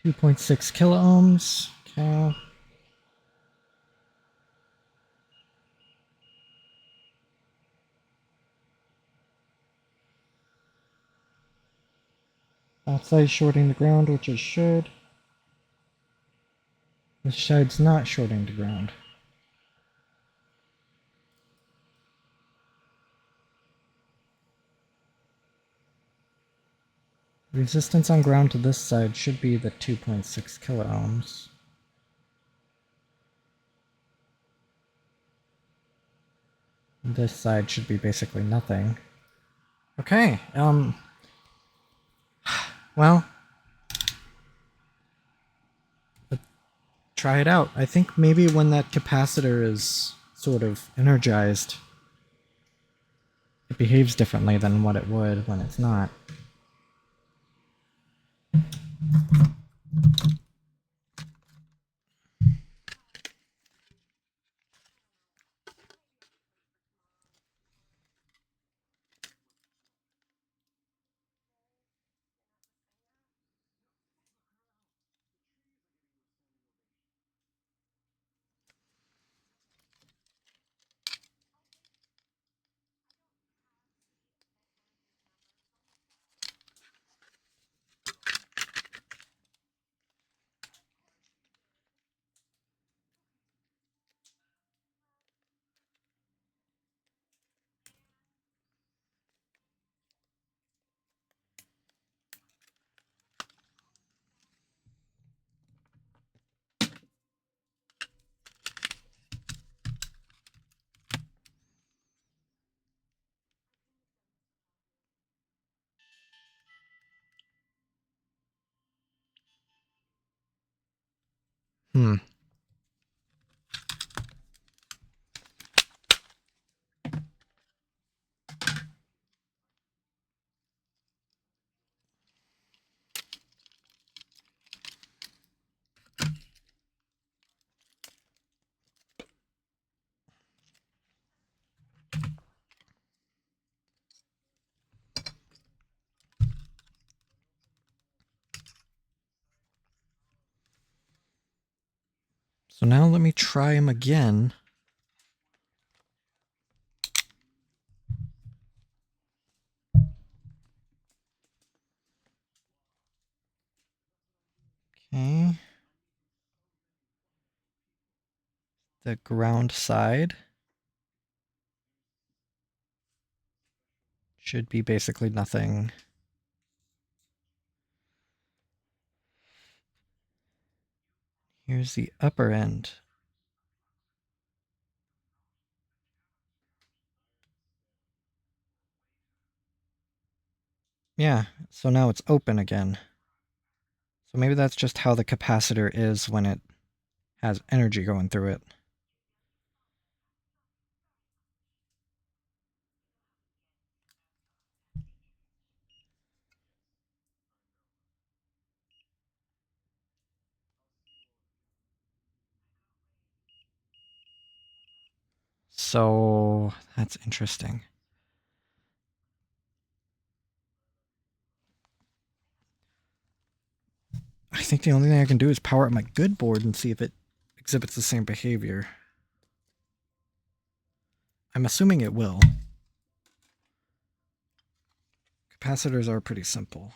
2.6 kilo ohms. Okay. Outside shorting the ground, which it should. This side's not shorting the ground. Resistance on ground to this side should be the 2.6 kilo ohms. This side should be basically nothing. Okay, well, try it out. I think maybe when that capacitor is sort of energized, it behaves differently than what it would when it's not. Hmm. So now let me try him again. Okay. The ground side should be basically nothing. Here's the upper end. Yeah, so now it's open again. So maybe that's just how the capacitor is when it has energy going through it. So that's interesting. I think the only thing I can do is power up my good board and see if it exhibits the same behavior. I'm assuming it will. Capacitors are pretty simple.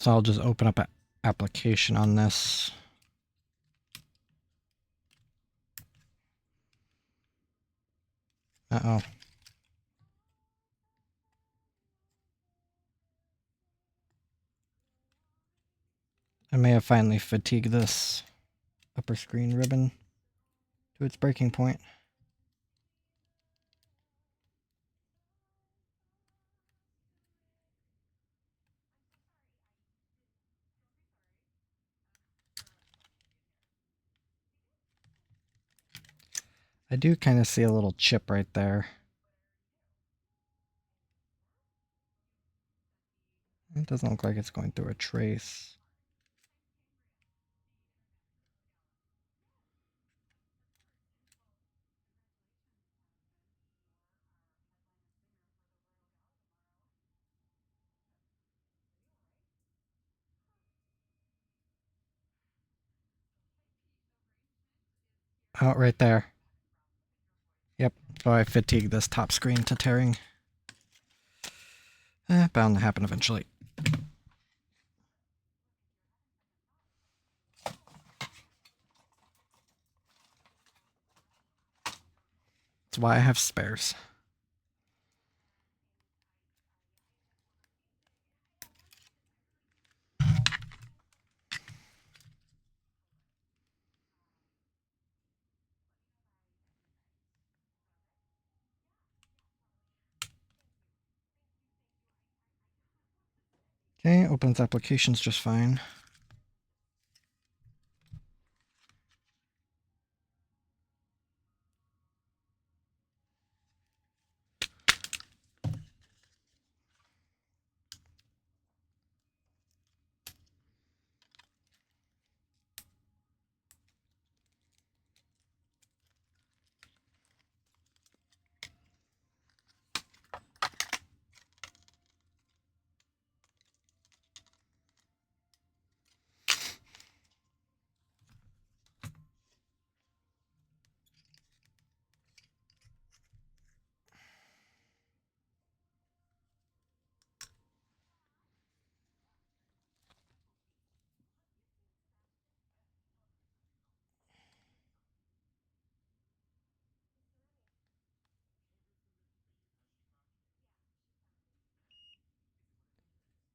So I'll just open up an application on this. Uh-oh. I may have finally fatigued this upper screen ribbon to its breaking point. I do kind of see a little chip right there. It doesn't look like it's going through a trace. Oh, right there. Yep, so I fatigued this top screen to tearing. Bound to happen eventually. That's why I have spares. Okay, opens applications just fine.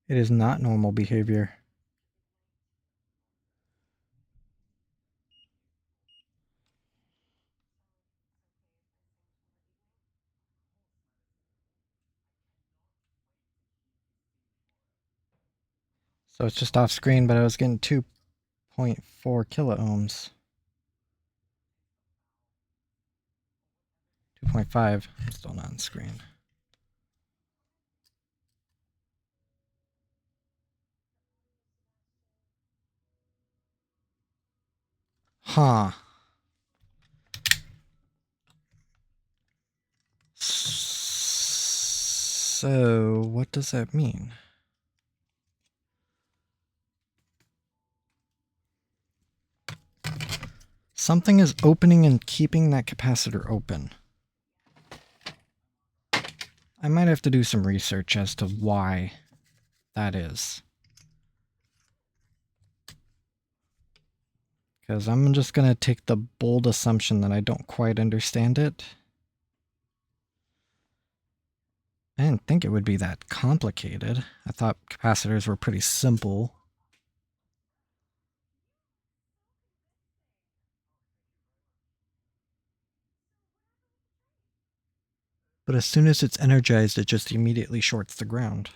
It is not normal behavior. So it's just off screen, but I was getting 2.4 kilo ohms. 2.5, still not on screen. Huh. So, what does that mean? Something is opening and keeping that capacitor open. I might have to do some research as to why that is. Because I'm just going to take the bold assumption that I don't quite understand it. I didn't think it would be that complicated. I thought capacitors were pretty simple. But as soon as it's energized, it just immediately shorts the ground.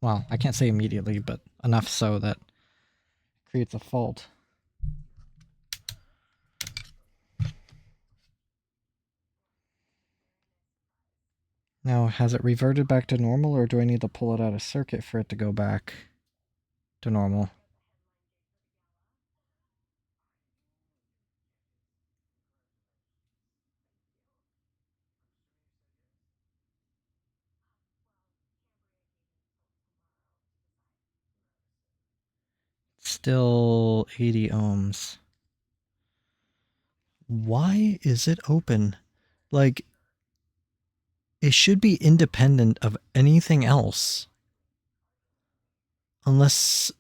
Well, I can't say immediately, but enough so that it creates a fault. Now, has it reverted back to normal, or do I need to pull it out of circuit for it to go back to normal? Still 80 ohms. Why is it open? Like, it should be independent of anything else. Unless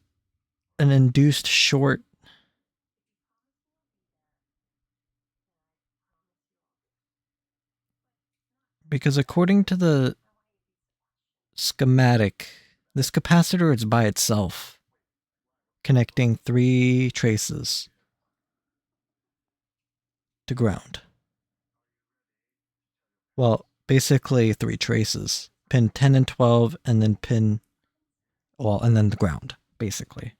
an induced short. Because according to the schematic, this capacitor is by itself, connecting 3 traces to ground. Well, basically 3 traces. Pin 10 and 12, and then and then the ground, basically.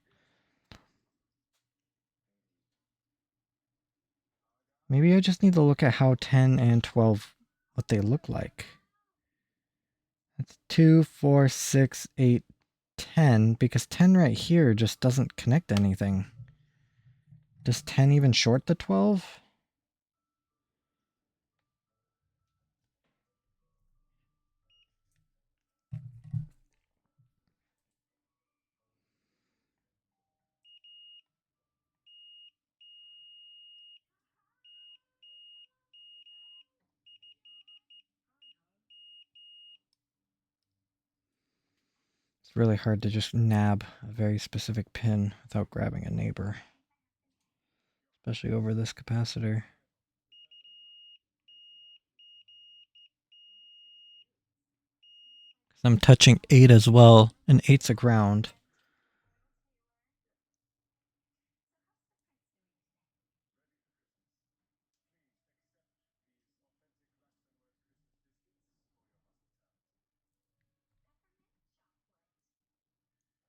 Maybe I just need to look at how 10 and 12, what they look like. That's 2, 4, 6, 8, 10, because 10 right here just doesn't connect anything. Does 10 even short the 12? It's really hard to just nab a very specific pin without grabbing a neighbor, especially over this capacitor. I'm touching 8 as well, and 8's a ground.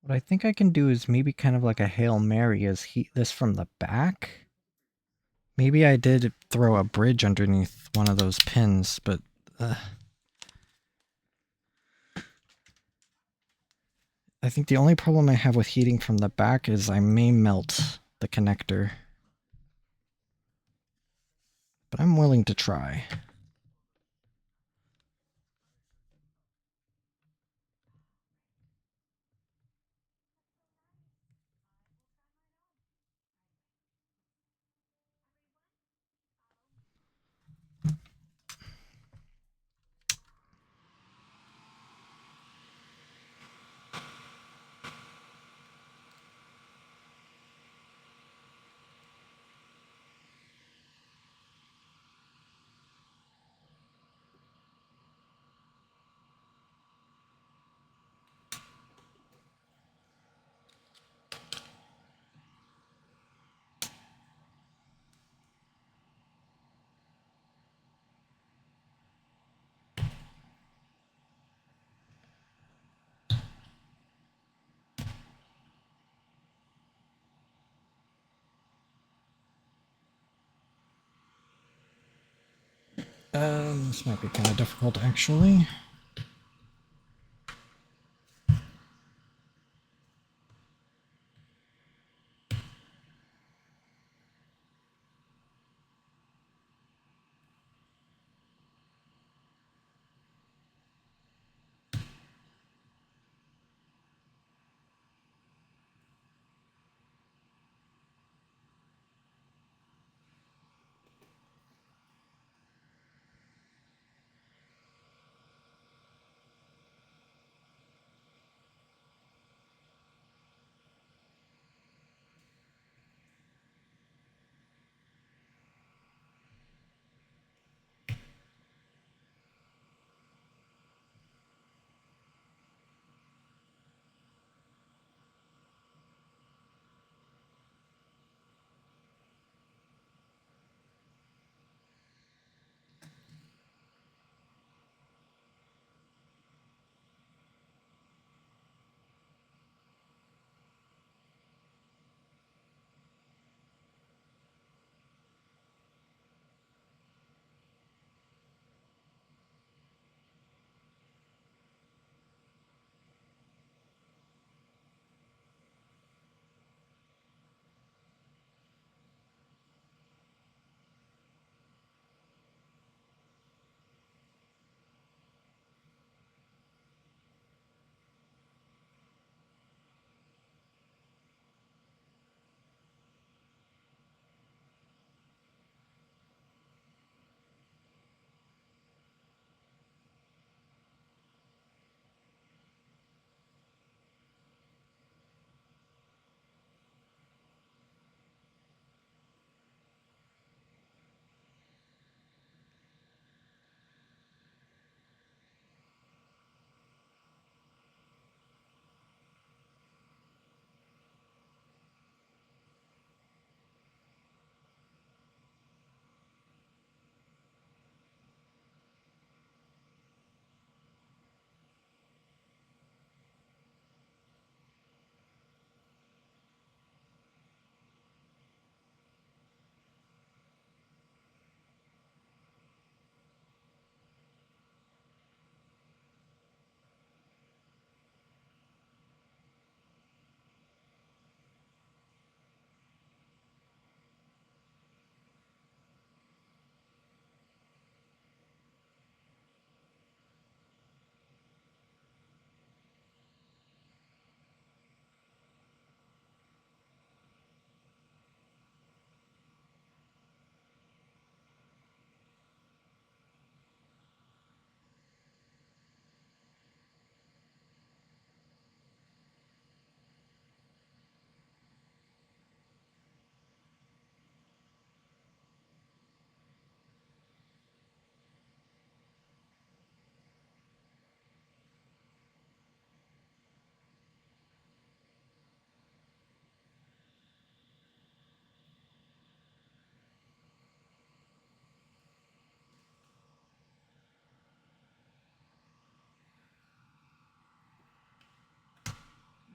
What I think I can do is maybe kind of like a Hail Mary is heat this from the back. Maybe I did throw a bridge underneath one of those pins, but I think the only problem I have with heating from the back is I may melt the connector. But I'm willing to try. This might be kind of difficult, actually.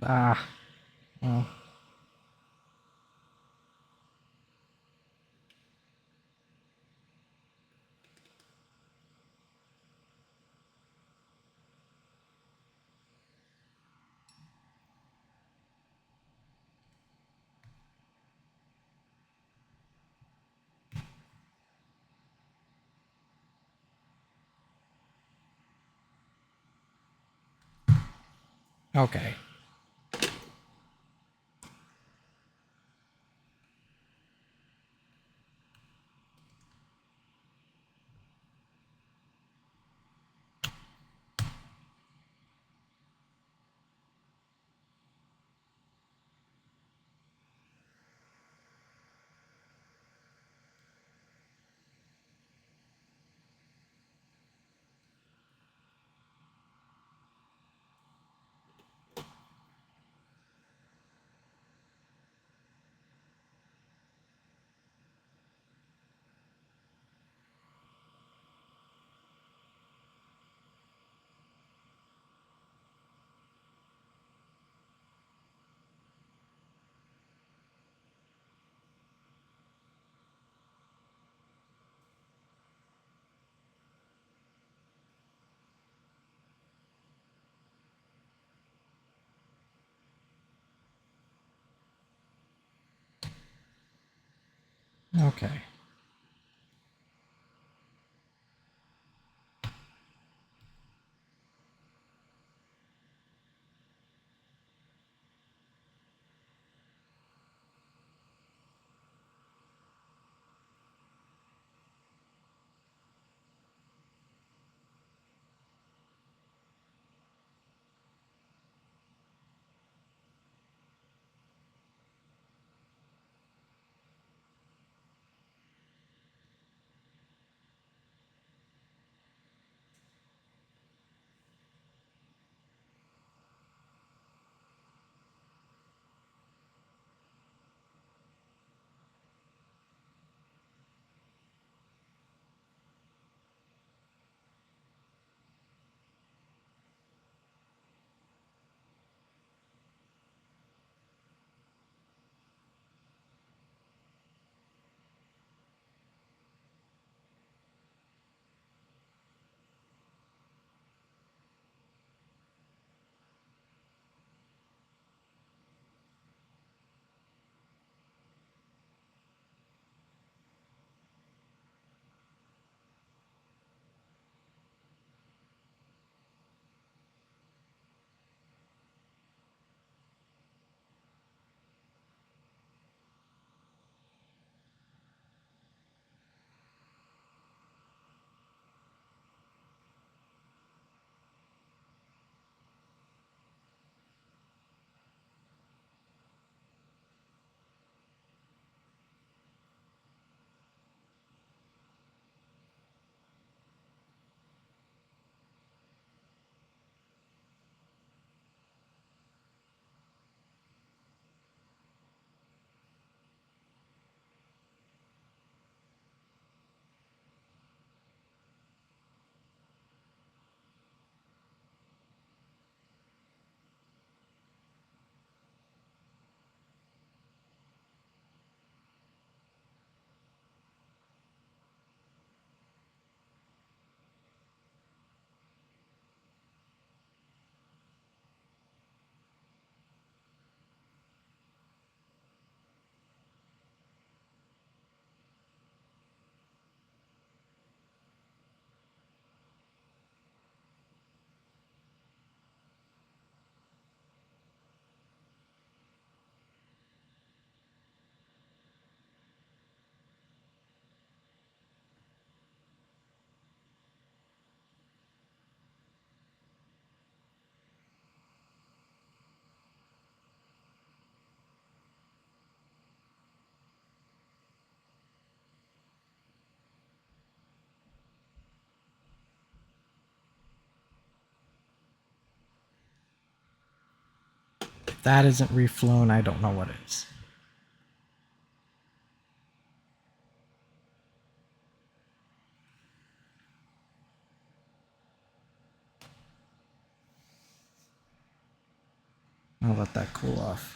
Ah. Well. Okay. Okay. If that isn't reflown, I don't know what is. I'll let that cool off.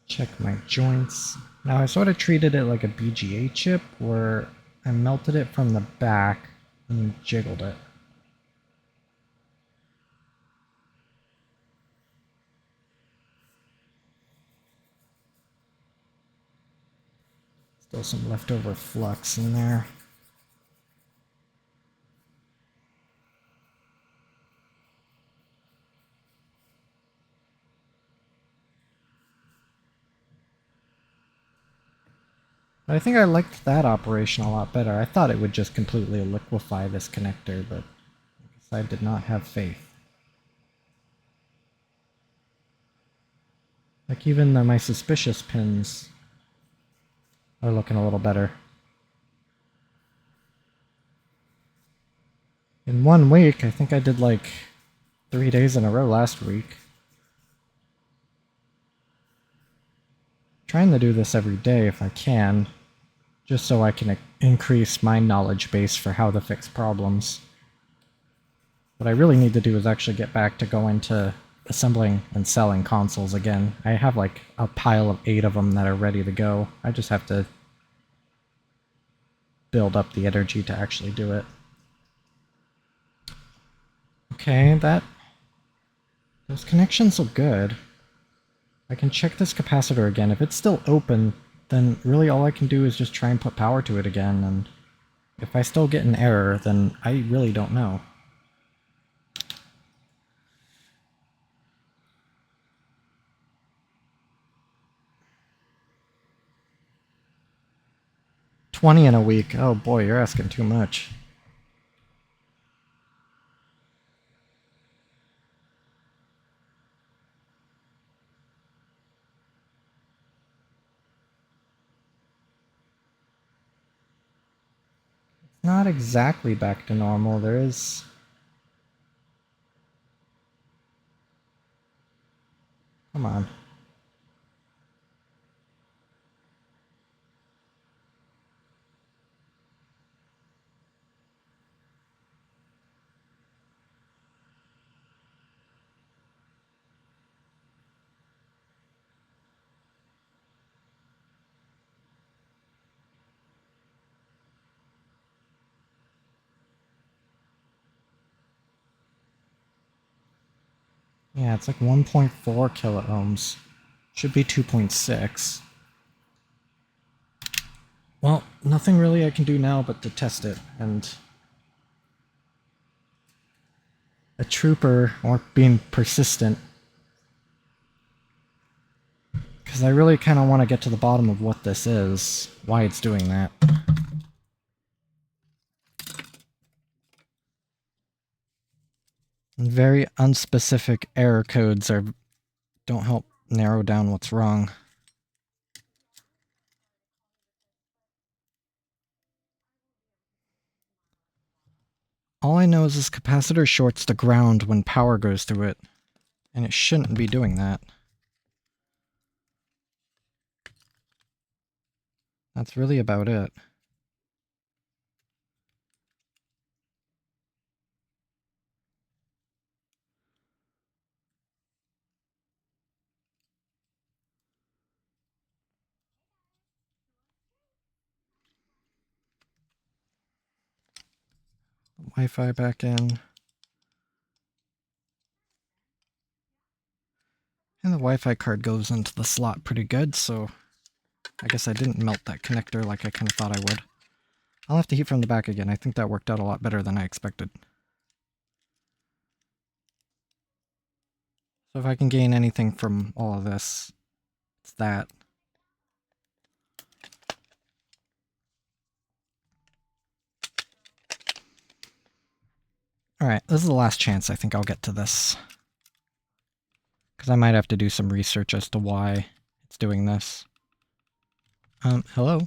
Check my joints. Now I sort of treated it like a BGA chip where I melted it from the back and jiggled it. Still some leftover flux in there. I think I liked that operation a lot better. I thought it would just completely liquefy this connector, but I guess I did not have faith. Like even my suspicious pins are looking a little better. In 1 week, I think I did like 3 days in a row last week. Trying to do this every day if I can, just so I can increase my knowledge base for how to fix problems. What I really need to do is actually get back to going to assembling and selling consoles again. I have like a pile of 8 of them that are ready to go. I just have to build up the energy to actually do it. Okay, those connections look good. I can check this capacitor again. If it's still open, then really all I can do is just try and put power to it again, and if I still get an error, then I really don't know. $20 in a week. Oh boy, you're asking too much. Not exactly back to normal. There is... Come on. Yeah, it's like 1.4 kilo ohms. Should be 2.6. Well, nothing really I can do now but to test it, and a trooper or being persistent, because I really kind of want to get to the bottom of what this is, why it's doing that. And very unspecific error codes don't help narrow down what's wrong. All I know is this capacitor shorts the ground when power goes through it, and it shouldn't be doing that. That's really about it. Wi-Fi back in. And the Wi-Fi card goes into the slot pretty good, so I guess I didn't melt that connector like I kind of thought I would. I'll have to heat from the back again. I think that worked out a lot better than I expected. So if I can gain anything from all of this, it's that. Alright, this is the last chance I think I'll get to this. Because I might have to do some research as to why it's doing this. Hello?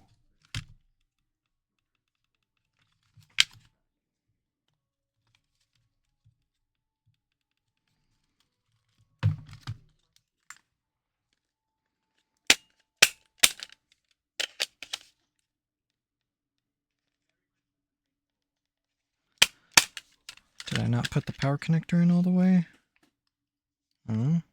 Did I not put the power connector in all the way? Oh.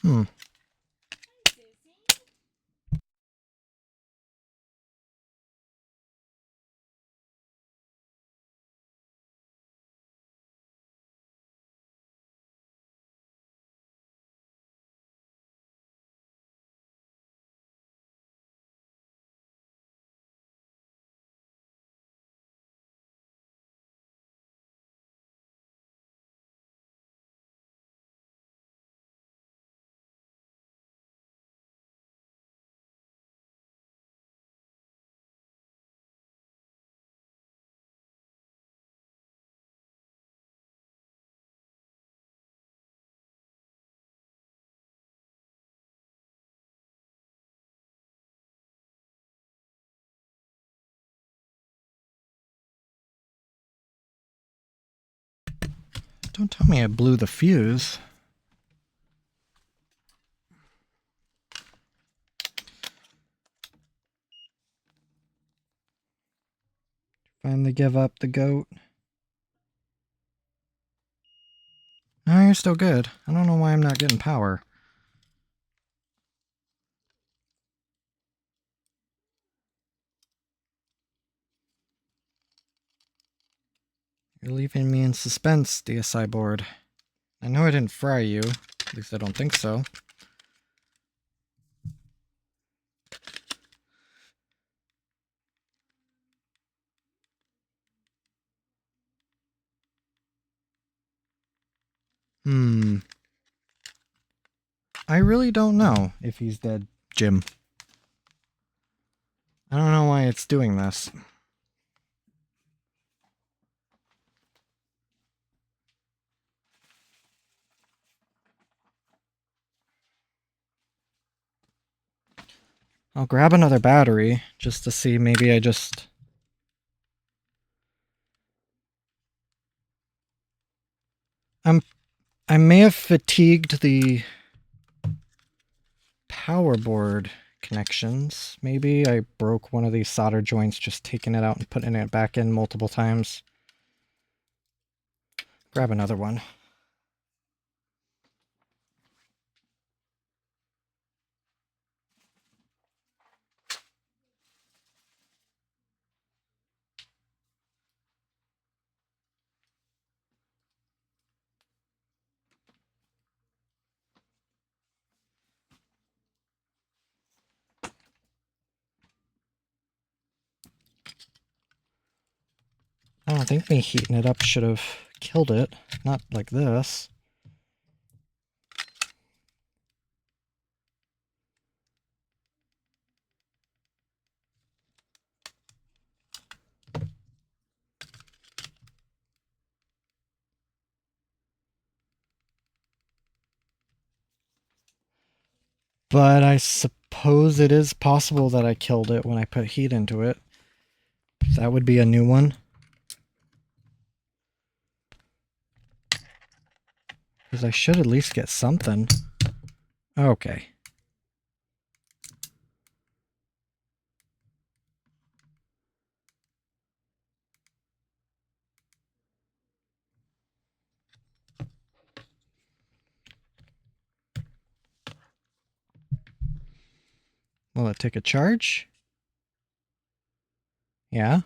Hmm. Don't tell me I blew the fuse. Finally give up the goat. No, you're still good. I don't know why I'm not getting power. You're leaving me in suspense, DSi board. I know I didn't fry you. At least I don't think so. I really don't know if he's dead, Jim. I don't know why it's doing this. I'll grab another battery just to see. Maybe I just... I may have fatigued the power board connections. Maybe I broke one of these solder joints just taking it out and putting it back in multiple times. Grab another one. I don't think me heating it up should have killed it. Not like this. But I suppose it is possible that I killed it when I put heat into it. That would be a new one. Because I should at least get something. Okay. Will it take a charge? Yeah.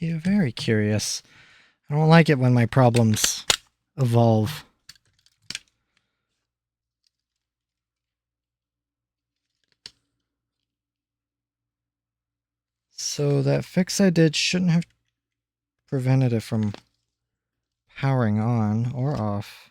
Very curious. I don't like it when my problems evolve. So that fix I did shouldn't have prevented it from powering on or off.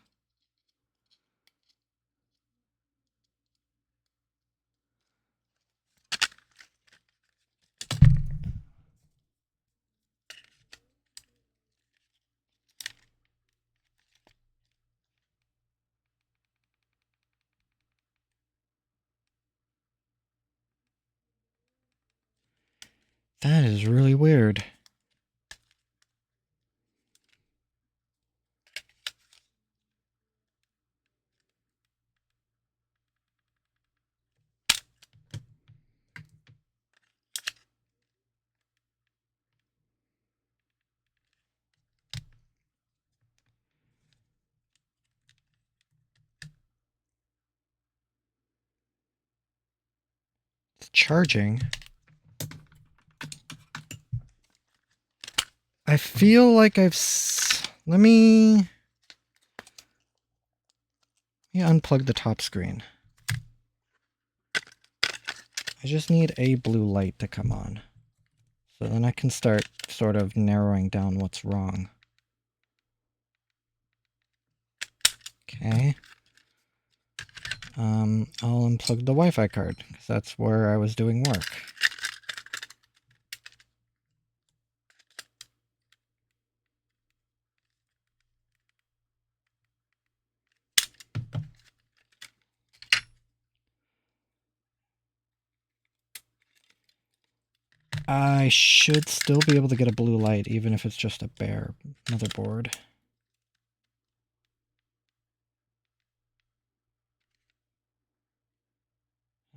That is really weird. It's charging. I feel like let me unplug the top screen. I just need a blue light to come on. So then I can start sort of narrowing down what's wrong. Okay. I'll unplug the Wi-Fi card, because that's where I was doing work. I should still be able to get a blue light, even if it's just a bare motherboard.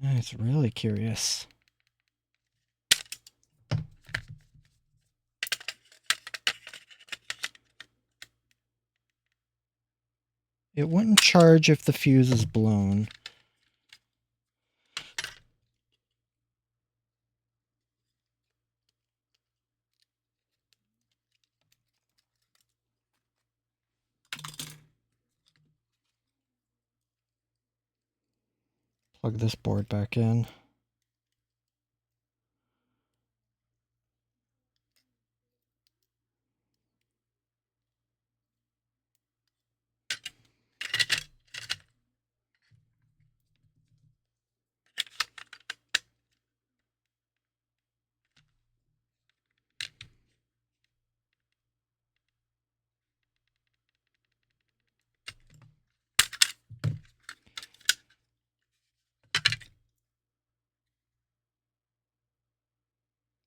It's really curious. It wouldn't charge if the fuse is blown. Plug this board back in.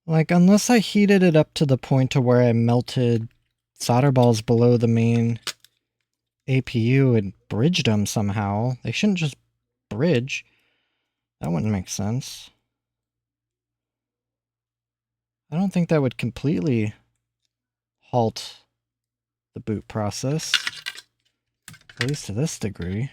Like, unless I heated it up to the point to where I melted solder balls below the main APU and bridged them somehow. They shouldn't just bridge. That wouldn't make sense. I don't think that would completely halt the boot process, at least to this degree.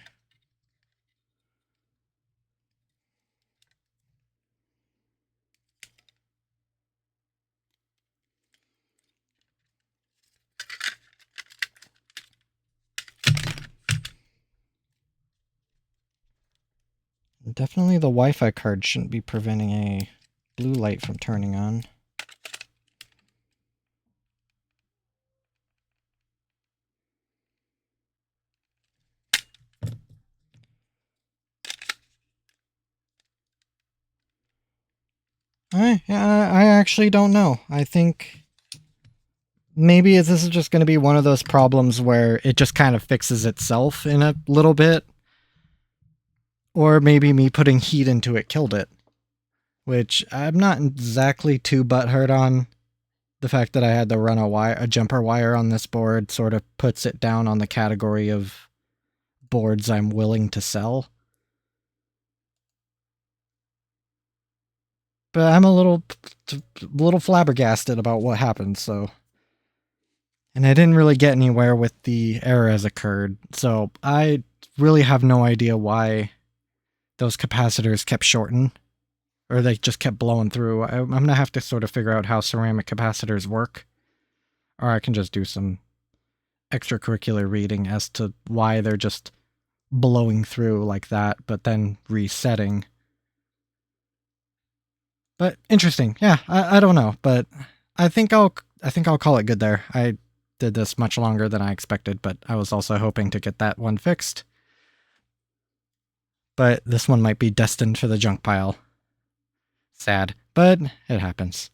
Definitely the Wi-Fi card shouldn't be preventing a blue light from turning on. I actually don't know. I think maybe this is just going to be one of those problems where it just kind of fixes itself in a little bit. Or maybe me putting heat into it killed it. Which I'm not exactly too butthurt on. The fact that I had to run a jumper wire on this board sort of puts it down on the category of boards I'm willing to sell. But I'm a little flabbergasted about what happened, so. And I didn't really get anywhere with the error as occurred, so I really have no idea why those capacitors kept shorting, or they just kept blowing through. I'm going to have to sort of figure out how ceramic capacitors work, or I can just do some extracurricular reading as to why they're just blowing through like that, but then resetting. But interesting. Yeah, I don't know, but I think I'll call it good there. I did this much longer than I expected, but I was also hoping to get that one fixed. But this one might be destined for the junk pile. Sad, but it happens.